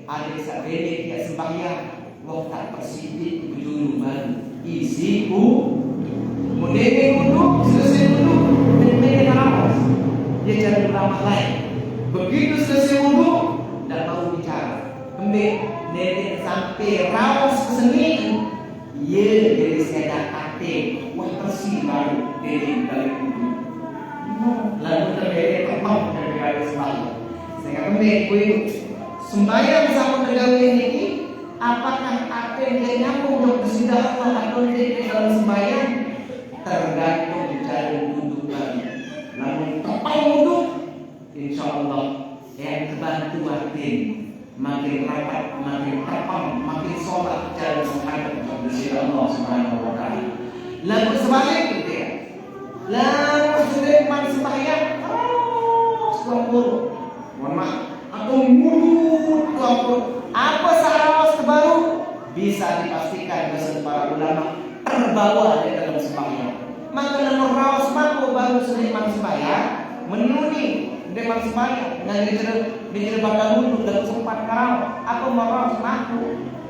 Speaker 3: ada sabene dia sembahyang waktu persidik dulu baru isi Mudahnya duduk, selesai duduk, benar-benar rawas. Dia cari ulama lain. Begitu selesai duduk, tidak mau bicara. Kembali, nenek sampai rawas ke sini. Ya, jadi saya dah hati. Wah, bersih baru nenek balik duduk. Lalu terjadi kemau dari kali sembahyang. Saya kembali, sembahyang sama negara ini. Apakah ada yang nyambung untuk bersidang atau dia dalam sembahyang? Tergantung cara duduk lagi. Namun tepat duduk, insya Allah yang terbantu makin rapat, makin terpam, makin sholat cara menghadap kepada Allah Subhanahu wa taala. Lalu sebaliknya dia, lalu sudah sembahyang, sekolah mohon maaf, atau mulut apa sahawas baru bisa dipastikan bersama para ulama terbawa di dalam sembahyang. Maka nomor rawas mampu baru seniman sembahyang menuni depan sembahyang dan diceritakan bakal dulu dan sempat karau apa mau rawas mampu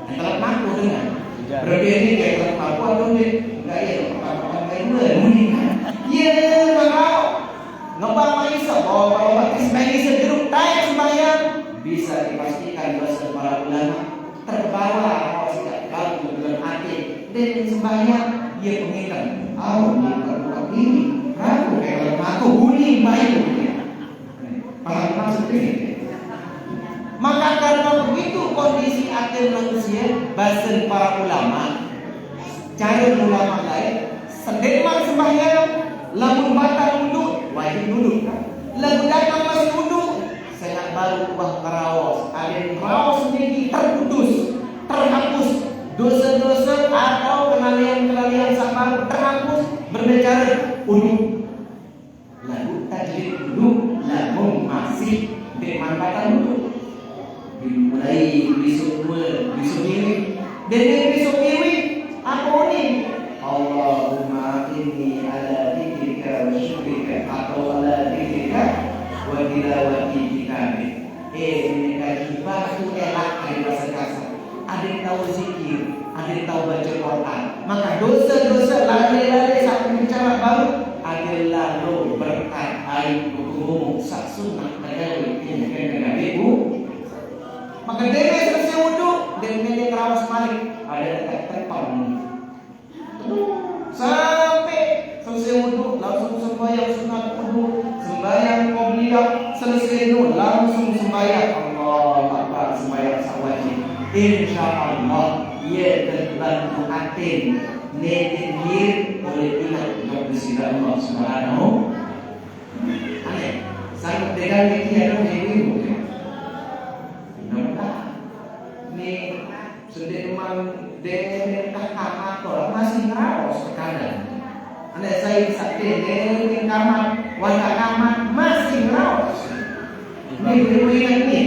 Speaker 3: antara mampu dengan berbeda kayak kalau mampu atau enggak ya apa kayak muni ya mau ngembang maisa kalau batis maisa jeruk tayak sembahyang bisa dipastikan bersama para ulama terbawa rawas tidak baru dalam hati dan sembahyang dia pengingat ini ragu kalau aku huni baik paham maksudnya. Maka karena begitu kondisi akhir manusia bahasan para ulama cara ulama lain sedemang sembahyang lamun batal duduk wajib duduk lamun datang masih duduk saya baru ubah karawas ada karawas sendiri terputus terhapus dosa-dosa atau kenalian-kenalian sama terhapus berbicara uduk lalu tajwid duduk lalu masih dimanfaatkan duduk dimulai besok kiri dan besok kiri apa ini Allahumma inni ala dzikrika wa syukrika atau ala dzikrika wa tilawati kitabik ini kajiban itu elak dari bahasa kasar. Ada yang tahu zikir, ada yang tahu baca Quran. Maka dosa-dosa lari-lari sampai bicara baru adalah lo berkat aib hukum sak sunnah terjadi ini kan ibu. Maka dia selesai wudu dan dia ngerawas balik ada dekat terpam. Sampai selesai wudu langsung sembahyang sunat wudu, sembahyang qobliyah selesai wudu langsung sembahyang Allah Akbar sembahyang wajib. Insyaallah ia terbantu atin nedir oleh ingat untuk bersidah Allah Subhanahu. Aneh, sangat dengan ini ada ibu. Sedih memang dengan kamar masih ngeraos ke kanan. Anda saya sakit dengan kamar, warga kamar masih ngeraos. Ini berikan ini.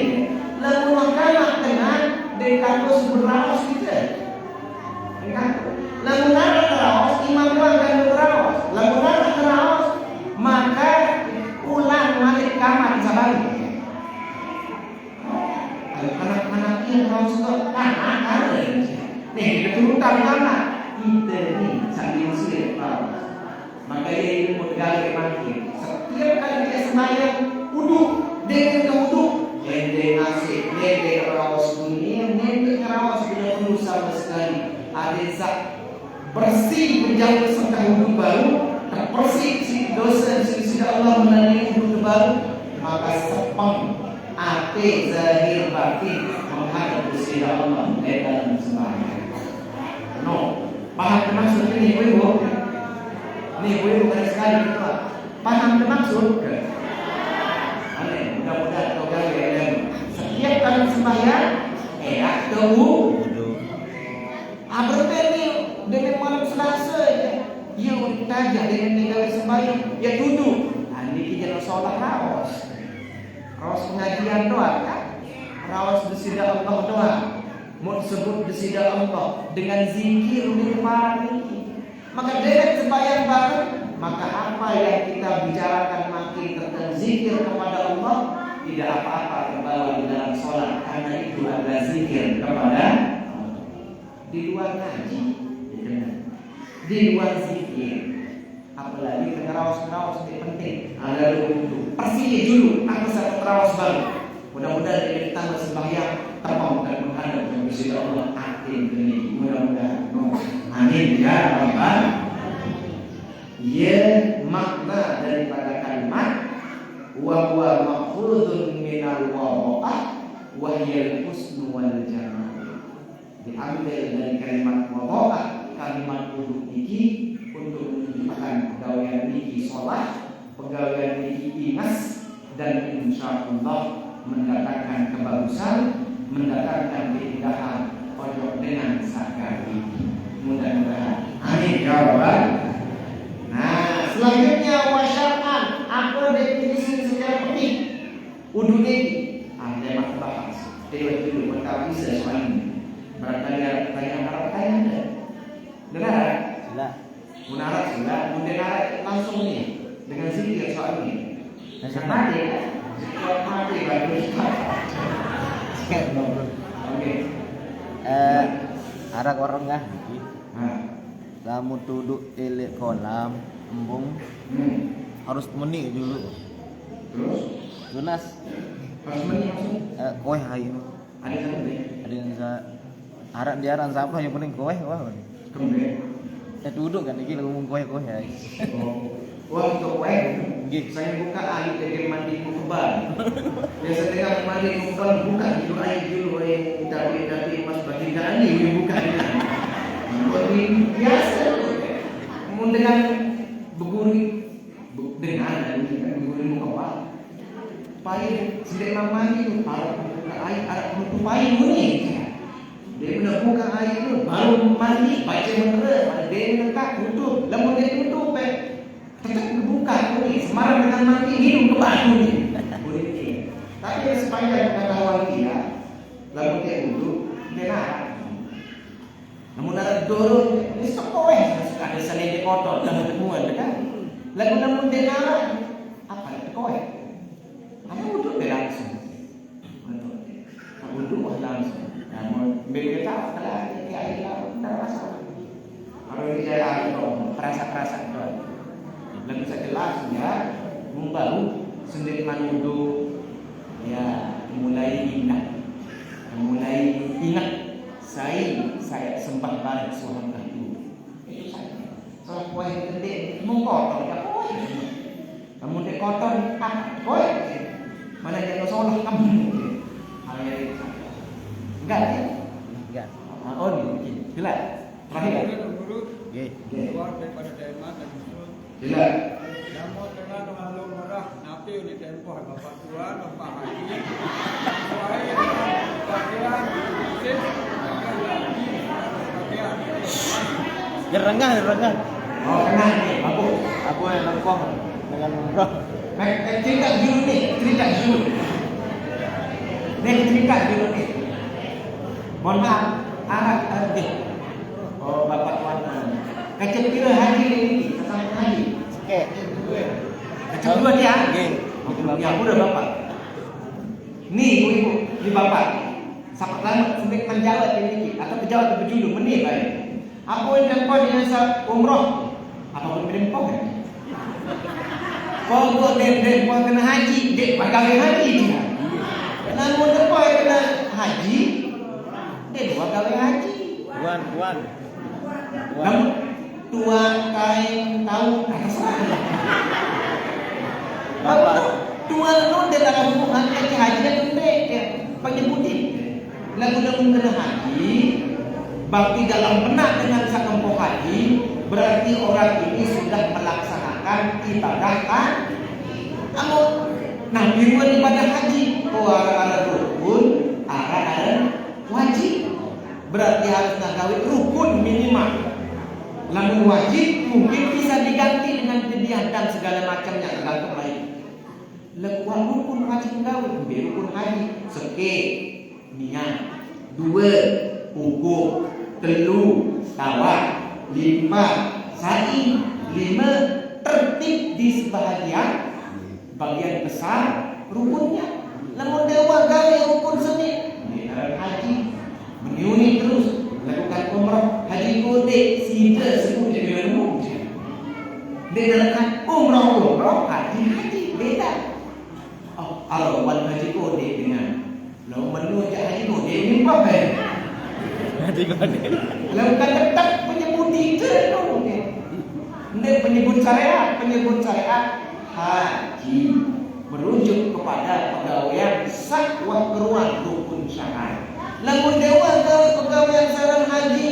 Speaker 3: Lalu kamar dengan kampus ngeraos kita. Lalu nara ngeraos, imam doang dan ngeraos. Lalu nara ngeraos, maka ulang balik kamar sabari. Anak-anak yang ngeraos itu anak-anak. Nih, keturutan anak kita nih sambil sulit maka dia ilmu tegak makin. Setiap kali dia sembahyang uduk, dia uduk, nende nasi, nende rawas dunia, nende rawas bila perlu sama sekali. Ada zat bersih menjauh serta uduk baru, terbersih si dosa di sisi Allah melalui uduk baru, maka sepeng ate zahir batin menghadap di sisi Allah dalam sembahyang. No, paham maksud ini ibu? Nih ibu bukan sekali gitu. Paham maksud? Aneh, mudah-mudahan kau kalian setiap kali sembahyang, tahu. Berarti nih dengan malam Selasa ya, ia bertanya dengan negara sembahyang, ya duduk. Ini kita sholat rawas pengajian doang kan? Rawas bersidah Allah doang. Mau sebut bersidah Allah dengan zikir di kemarin ini. Maka dengan sembahyang bareng, maka apa yang kita bicarakan makin tentang zikir kepada Allah tidak apa-apa terbawa di dalam sholat, karena itu adalah zikir kepada Allah. Di luar ngaji, di luar zikir, apalagi rawas itu penting. Ada dulu persilih dulu, aku satu rawas baru. Mudah-mudahan dari tambah sembahyang terpong dan menghadap yang bisa Allah atin ini. Mudah-mudahan. Amin ya Rabbal. Ya, makna daripada kalimat wa huwa ma'khudun minal wada'ah wa hiya al-husnu wal jamal. Diambil dari kalimat wada'ah, kalimat duduk niki untuk menunjukkan pegawaian niki sholat, pegawaian niki imas, dan insyaallah mendatangkan kebagusan, mendatangkan keindahan ojo dengan sakari. Mudah-mudahan. Amin ya Rabbal. Nah, selanjutnya wasyar'an, apa definisi secara fikih wudu ini? Ada yang bahas. Dewa dulu maka bisa soal ini. Barangkali ada pertanyaan ada. Dengar? Sudah. Munarat sudah. Munarat langsung nih dengan zikir soal ini. Mati. Mati bagus. Oke.
Speaker 4: Arak orang nggak? Kamu duduk di kolam embung harus meni dulu.
Speaker 3: Terus?
Speaker 4: Tunas.
Speaker 3: Harus meni maksudnya?
Speaker 4: Kowe hai ini.
Speaker 3: Ada yang
Speaker 4: Ada yang arak diaran siapa yang penting kowe wah.
Speaker 3: Kembe.
Speaker 4: Duduk kan iki ngomong kowe hai.
Speaker 3: Wah untuk kowe. Saya buka air dari mandi kebal. Biasa dengan mandi kebal buka dulu air dulu dari mas baginda ini buka ini. Biasa. Kemudian dengan beguri dengan beguri kebal. Pai sedek mandi itu para buka air ada untuk pai ini. Dia benar buka air itu baru mandi baca mentera. Dia menekak tutup. Lamun dia tutup tetap dibuka ini semarang dengan mati minum ke batu ini. Tapi sepanjang pengetahuan dia, lalu dia duduk, dia narap. Namun narap dorong, ini sekowe ada selede kotor dan temuan kan. Lalu namun dia narap, apa itu kowe? Kamu duduk dia langsung. Kamu duduk langsung. Namun beda tahu kalau dia air laut tidak masalah. Kalau dia air dong, perasa dong. Lebih bisa jelas ya, membaru sendiri manudu ya mulai ingat saya sembah balik suami itu saya kue gede mengkotor ya kue kamu dek kotor kue mana yang sholat kamu hal yang enggak oh ini jelas terakhir
Speaker 5: keluar daripada tema dan
Speaker 3: jelas.
Speaker 5: Namo tengah ngalur merah napi di tempoh Bapak Tuan Bapak Haji. Wahai bagian sip
Speaker 4: Jerengah.
Speaker 3: Oh, kena nih, bagus.
Speaker 4: Aku yang lengkong dengan umroh.
Speaker 3: Cerita dulu nih. Cerita dulu nih. Mohon maaf, oh, Bapak Tuan. Kecil kira haji ini, sesama haji.
Speaker 4: Oke.
Speaker 3: Kecil dua dia.
Speaker 4: Oke.
Speaker 3: Ya, udah Bapak. Nih, ibu, ini Bapak. Sapat lama sampai menjawab ini atau menjawab berjudul menit baik. Apa yang kau dinasa umroh? Apa pun kirim kau kan? Kau buat dek kena haji, dek pagawe haji dia. Namun kau kena haji, dek pagawe haji.
Speaker 4: Tuan.
Speaker 3: Namun tuan kain tahu
Speaker 4: Bapak.
Speaker 3: Tuan lu dia dalam hubungan haji dan dek penyebutin. Lagu kena haji. Bakti dalam benak dengan sakampo haji berarti orang ini sudah melaksanakan ibadah haji. Nah, biruan ibadah haji, arah rukun, arah wajib. Berarti harus ngagawi rukun minimal. Lalu wajib mungkin bisa diganti dengan hadiah dan segala macamnya tergantung lain. Lalu rukun wajib ngagawi, rukun haji, seke, niat, 2, hukum, 3, tawaf, 5, sa'i, 5, tertib di sebahagian bagian besar rukunnya. Namun dewa gawe rukun seni haji menyuni terus lakukan umrah haji kode sida semua jadi umum. Bedakan umrah haji beda. Oh, kalau haji kode dengan lalu menuju haji kode ini apa? Lakukan tetap menyebut itu dong. Ini penyebut syariat haji merujuk kepada pegawaian sah wa keruan rukun syariat. Lamun dewa pegawaian sarang haji,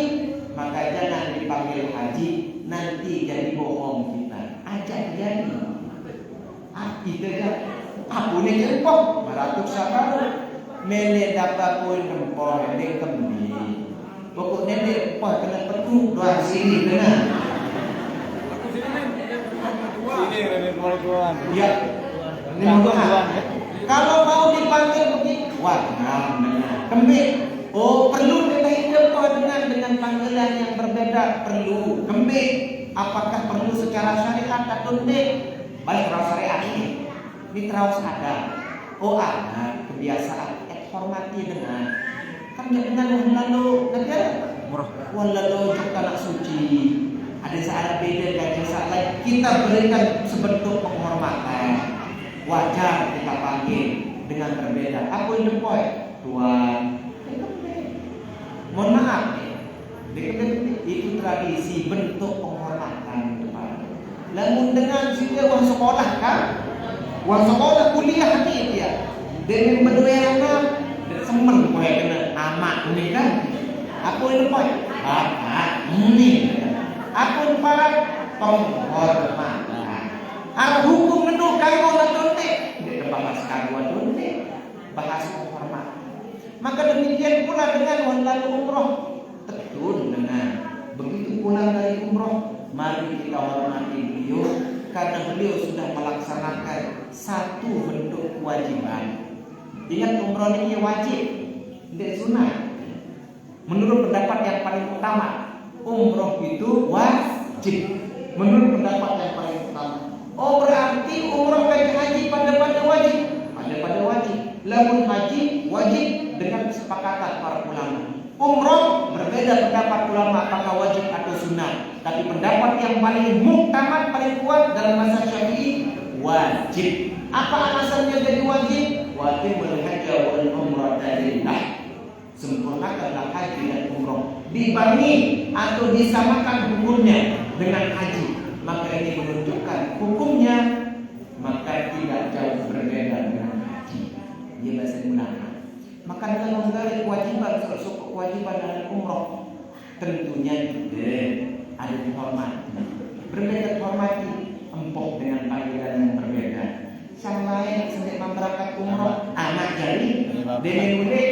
Speaker 3: maka jangan dipanggil haji, nanti jadi bohong kita. Ajak jadi. Kita kan apune jempok baratuk sabar. Mele dapat poin rempor ini kembi. Pokoknya dia kena penuh doang sini kena.
Speaker 5: Aku sini nih.
Speaker 4: Ini tuan.
Speaker 3: Ya. Ini tuan. Kalau mau dipanggil begitu, wah, benar. Kembali. Oh, perlu kita hidup dengan panggilan yang berbeda, perlu. Kembali. Apakah perlu secara syariat atau tidak? Baik terus syariat ini. Ini terus ada. Oh, ada kebiasaan. Hormati dengan. Kan dengan lalu negara. Walau anak suci. Ada saat beda dan saat lain kita berikan sebentuk penghormatan. Wajar kita panggil dengan berbeda. Apa yang poin? Tuan. Mohon maaf. Itu tradisi bentuk penghormatan kepada. Lamun dengan sini uang sekolah kan? Uang sekolah kuliah ni dia. Dengan berdua anak semen poin kena amat ni kan? Apa yang poin? Ini. Apa yang para penghormatan? Arah hukum menurut kau lah tuntik. Dia bahas kaguan tuntik. Bahas penghormatan. Maka demikian pula dengan lalu umroh. Tetun dengan begitu pulang dari umroh, mari kita hormati beliau karena beliau sudah melaksanakan satu bentuk kewajiban. Ingat umroh ini wajib, tidak sunnah. Menurut pendapat yang paling utama, umroh itu wajib. Menurut pendapat yang paling utama. Oh, berarti umroh dan haji pada wajib. Pada wajib. Lamun haji wajib dengan kesepakatan para ulama. Umroh berbeda pendapat ulama apakah wajib atau sunnah. Tapi pendapat yang paling muktamad, paling kuat dalam mazhab Syafi'i wajib. Apa alasannya jadi wajib? Wajib berhaji wal umrah lillah. Sempurnakanlah haji dan umroh. Dibanding atau disamakan hukumnya dengan haji. Maka ini menunjukkan hukumnya maka tidak jauh berbeda dengan haji. Dia bahasa ulama. Maka dalam menggali kewajiban kewajiban dan umroh tentunya juga ada dihormati. Berbeda dihormati empuk dengan panggilan yang berbeda. Sang lain sedang memberangkat umroh anak jadi dengan murid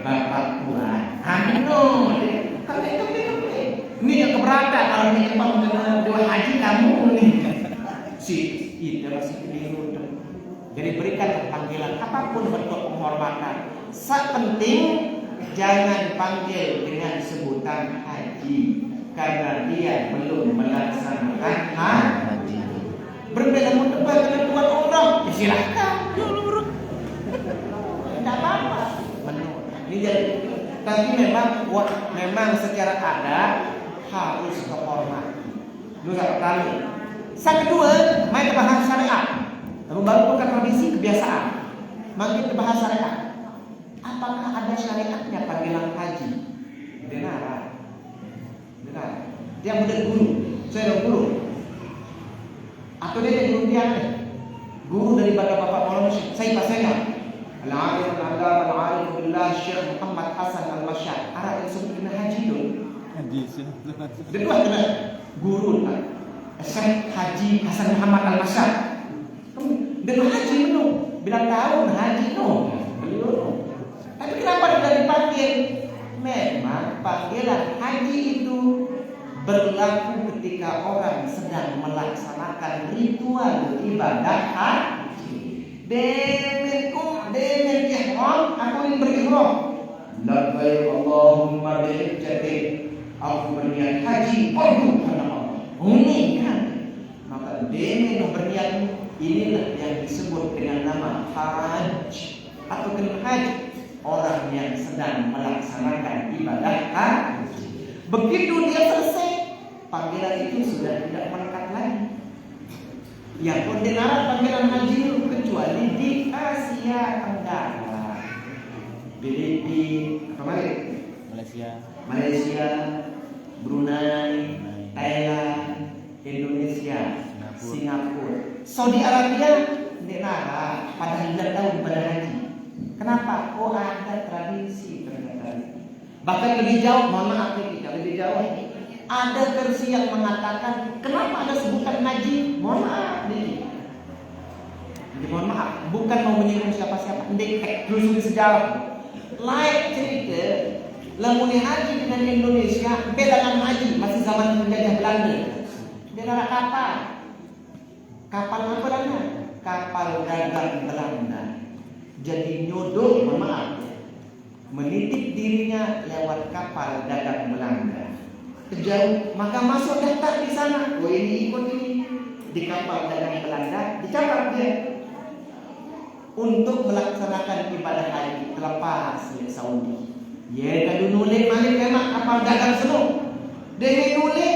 Speaker 3: bapak tuan. Amin. Ini yang keberatan kalau ini emang dua haji kamu nih. Si itu masih keliru tuh. Jadi berikan panggilan apapun bentuk penghormatan. Sepenting jangan panggil dengan sebutan haji karena dia belum melaksanakan haji. Berbeda debat dengan tuan umroh, ya silahkan. Tidak apa-apa. Ini jadi, tapi memang secara adat harus kehormatan. Itu satu kali. Yang kedua, main bahasa syariat. Lalu baru bukan tradisi kebiasaan. Makin bahasa syariat. Apakah ada syariatnya panggilan haji? Benar. Dia murid guru. Saya guru. Atau dia guru dia? Guru daripada Bapak Maulana Syekh Pasenya. Al-Alim al-Alam al-Alim billah Syekh Muhammad Hasan al-Masyad. Arah yang sebut dengan haji itu. Haji sih. Kedua kena guru tak. Syekh Haji Hasan Muhammad al-Masyad. Dengan haji itu. Bilang tahun haji itu. Tapi kenapa tidak dipanggil? Memang panggilan haji itu berlaku ketika orang sedang melaksanakan ritual ibadah haji. Dengan ihram, aku ingin berihram. Labbaik Allahumma bi'ijjatik. Aku berniat haji perlu karena Allah. Ini kan. Maka dengan berniat inilah yang disebut dengan nama haji atau dengan haji. Orang yang sedang melaksanakan ibadah haji. Begitu dia selesai, panggilan itu sudah tidak melekat lagi. Yang pendengaran panggilan haji itu kecuali di Asia Tenggara, Filipina, Malaysia, Brunei, Thailand, Indonesia, Singapura, Saudi Arabia, tidak pada 9 tahun pada haji. Kenapa? Oh ada tradisi ternyata. Bahkan lebih jauh, mohon maaf kita lebih jauh. Ada versi yang mengatakan kenapa ada sebutan haji? Mohon maaf nih. Jadi mohon maaf, bukan mau menyinggung siapa-siapa. Ndek telusuri sejarah. Lain cerita, lamun haji dengan Indonesia beda dengan haji masih zaman penjajah Belanda. Beda kapal. Kapal apa namanya? Kapal dagang Belanda. Jadi nyodok, mohon maaf, menitip dirinya lewat kapal dagang Belanda. Jauh, maka masuk daftar di sana. Oh ini ikut ini di kapal dagang Belanda, dicatat dia untuk melaksanakan ibadah haji terlepas dari Saudi. Ya kalau nulis balik memang kapal dagang semua. Dia nulis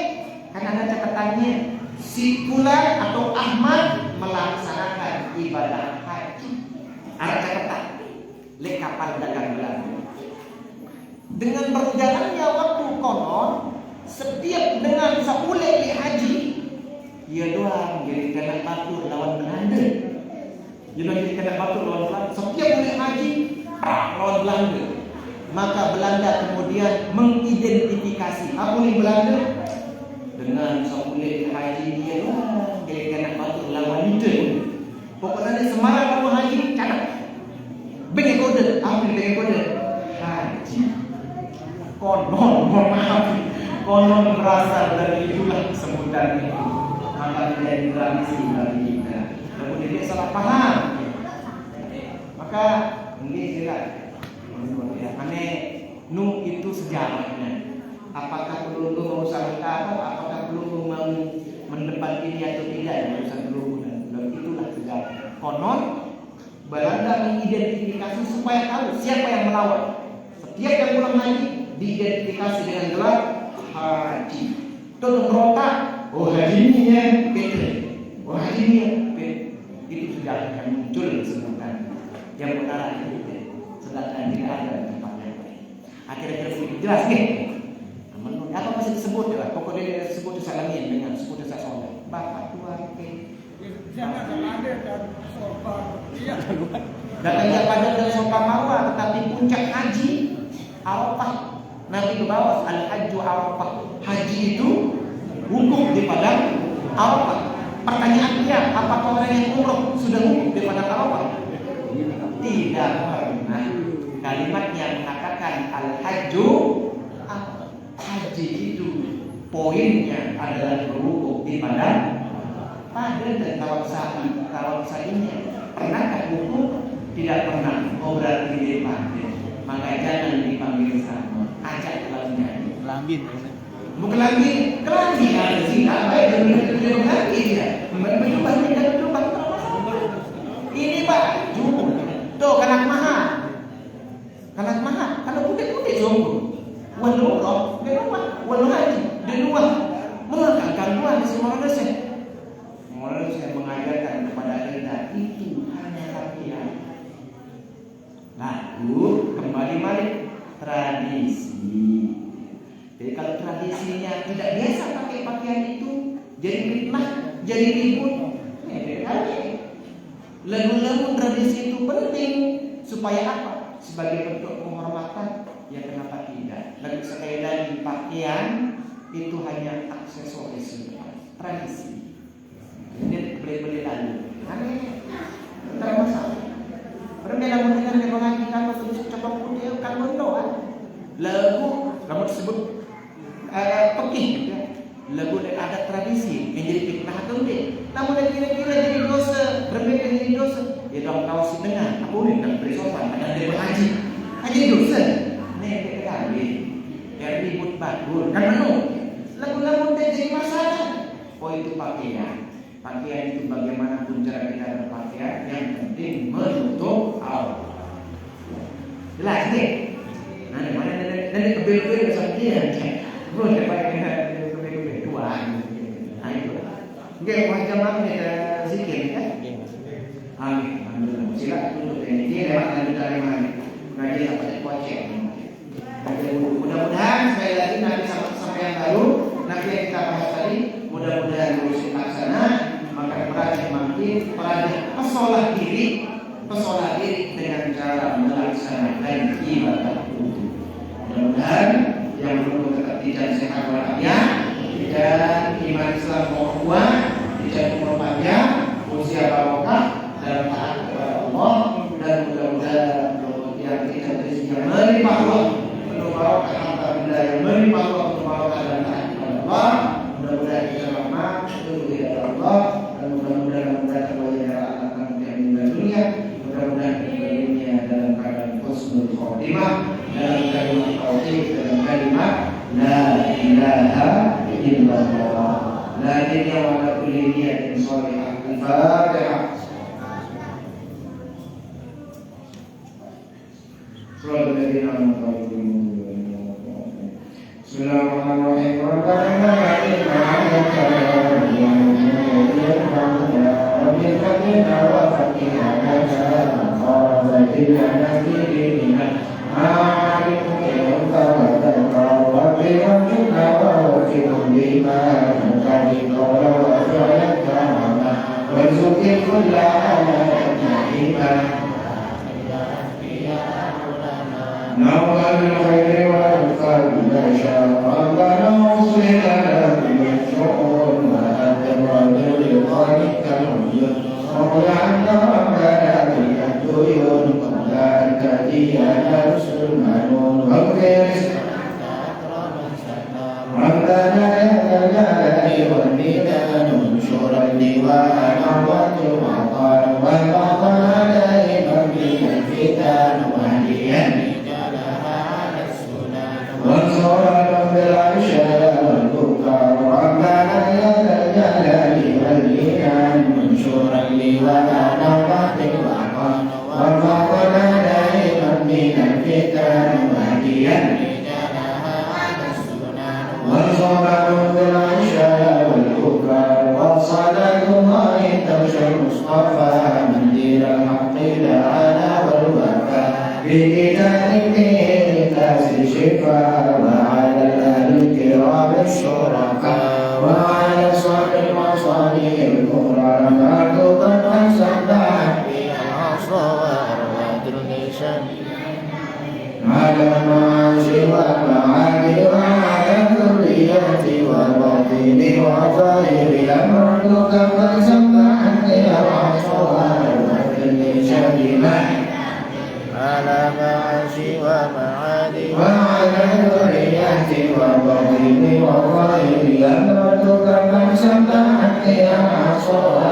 Speaker 3: kan ada catatannya. Si Fulan atau Ahmad melaksanakan ibadah haji. Ada catatan lek kapal dagang Belanda. Dengan berjalannya waktu konon, setiap dengan saule li haji, ia doang jadi kena batur lawan Belanda. Ia doang jadi kena batur lawan Belanda. Setiap boleh haji lawan Belanda. Maka Belanda kemudian mengidentifikasi apa ni Belanda dengan saule haji dia doang jadi kena batur lawan itu. Pokoknya Semarang kamu haji catat. Bagi kode, apa yang bagi kode? Haji. Konon, mohon maaf. Konon berasal dari itulah sebutan itu. Maka menjadi tradisi bagi kita. Kemudian dia salah paham. Maka ini jelas. Aneh, nu itu sejarahnya. Apakah peluru mau salah kapal? Apakah peluru mau mendepan ini atau tidak? Urusan peluru. Itulah sejarah. Konon Belanda mengidentifikasi supaya tahu siapa yang melawan. Setiap yang pulang haji diidentifikasi dengan gelar haji. Tuh berontak, oh haji ini ya, betul. Oh haji ini ya, betul. Itu sudah akan muncul sebutan yang benar itu. Sedangkan tidak ada tempat yang lain. Akhirnya sedikit jelas nih. Apa masih disebut ya? Pokoknya dia disebut disalamin dengan sebut desa soleh. Bapak tua
Speaker 5: Jangan ada dan sorban. Iya.
Speaker 3: Datangnya pada dan sopa marwah, tetapi puncak haji Arafah. Nabi ke bawah al-hajju Arafah. Haji itu wukuf di padang Arafah. Pertanyaannya, apakah orang yang umroh sudah wukuf di padang Arafah? Tidak pernah. Kalimatnya mengatakan al-hajju, haji itu poinnya adalah berwudu di padang pasir dan kalau sainnya. Pernahkah wudu? Tidak pernah. Oh berarti di pasir. Maka jangan dipanggil sama. Ajak kelamnya.
Speaker 4: Lambin.
Speaker 3: Bukan lagi ada sih. Apa itu? Belum lagi dia. Berubah tidak berubah. Ini Pak, tuh kanak mahal. Kalau putih sungguh. Walau haji di luar mengangkat Tuhan semua dosa. Mulai saya mengajarkan kepada kita itu hanya latihan. Lalu kembali tradisi. Jadi kalau tradisinya tidak biasa pakai pakaian itu, jadi fitnah, jadi ribut. Lagu-lagu tradisi itu penting supaya apa? Sebagai bentuk penghormatan. Ya kenapa tidak? Lagi sekali lagi pakaian itu hanya aksesoris tradisi. Ini beli-beli lalu. Aneh. Tidak masalah. Berbeda dengan yang mengajikan waktu coba putih kan berdoa. Lagu kamu disebut pekih. Lagu ada tradisi menjadi fitnah atau tidak? Namun kira-kira jadi dosa, berbeda jadi dosa. Ya dong kau si dengar. Aku ini tak beri sopan. Ada dia berhaji. Haji dosa. Nih kali. Yang ribut bagus. Kan menu. Lagu-lagu jadi masalah. Oh itu pakaian. Pakaian itu bagaimanapun cara kita berpakaian, yang penting menutup aurat. Jelas nih. Nah, mana dari kebel-kebel kesakian. Bro, dapat kebel-kebel dua. Nah itu. Enggak macam apa kita zikir kan? Amin. Alhamdulillah. Silakan duduk ini. Dia lewat dari mana? Ngaji sampai kuacek. Mudah-mudahan sekali lagi nanti sampai yang baru, nanti yang kita bahas tadi, mudah-mudahan terus dilaksana. Maka perajin pesolah diri dengan cara melaksanakan ibadah wudu. Mudah-mudahan yang belum tetap tidak sehat walafiat dan iman Islam kuat, tidak berpanjang, usia barokah dan taat kepada Allah, dan mudah-mudahan yang tidak rezekinya menerima Allah, penuh barokah harta benda yang menerima Allah, penuh barokah dan taat kepada Allah. Mudah-mudahan kita rahmat untuk kepada Allah. Mudah-mudahan terbayar akan meninggal dunia. Mudah-mudahan dunia dalam keadaan husnul khotimah, dalam kalimat tauhid, dalam kalimat la ilaha illallah, la dunya wa la kulli niyatin shalihah. Al-Fatihah.
Speaker 4: على معاش ومعاد
Speaker 2: وعلى ذرية وبطن وظاهر أمرتك من سمعت يا صلاة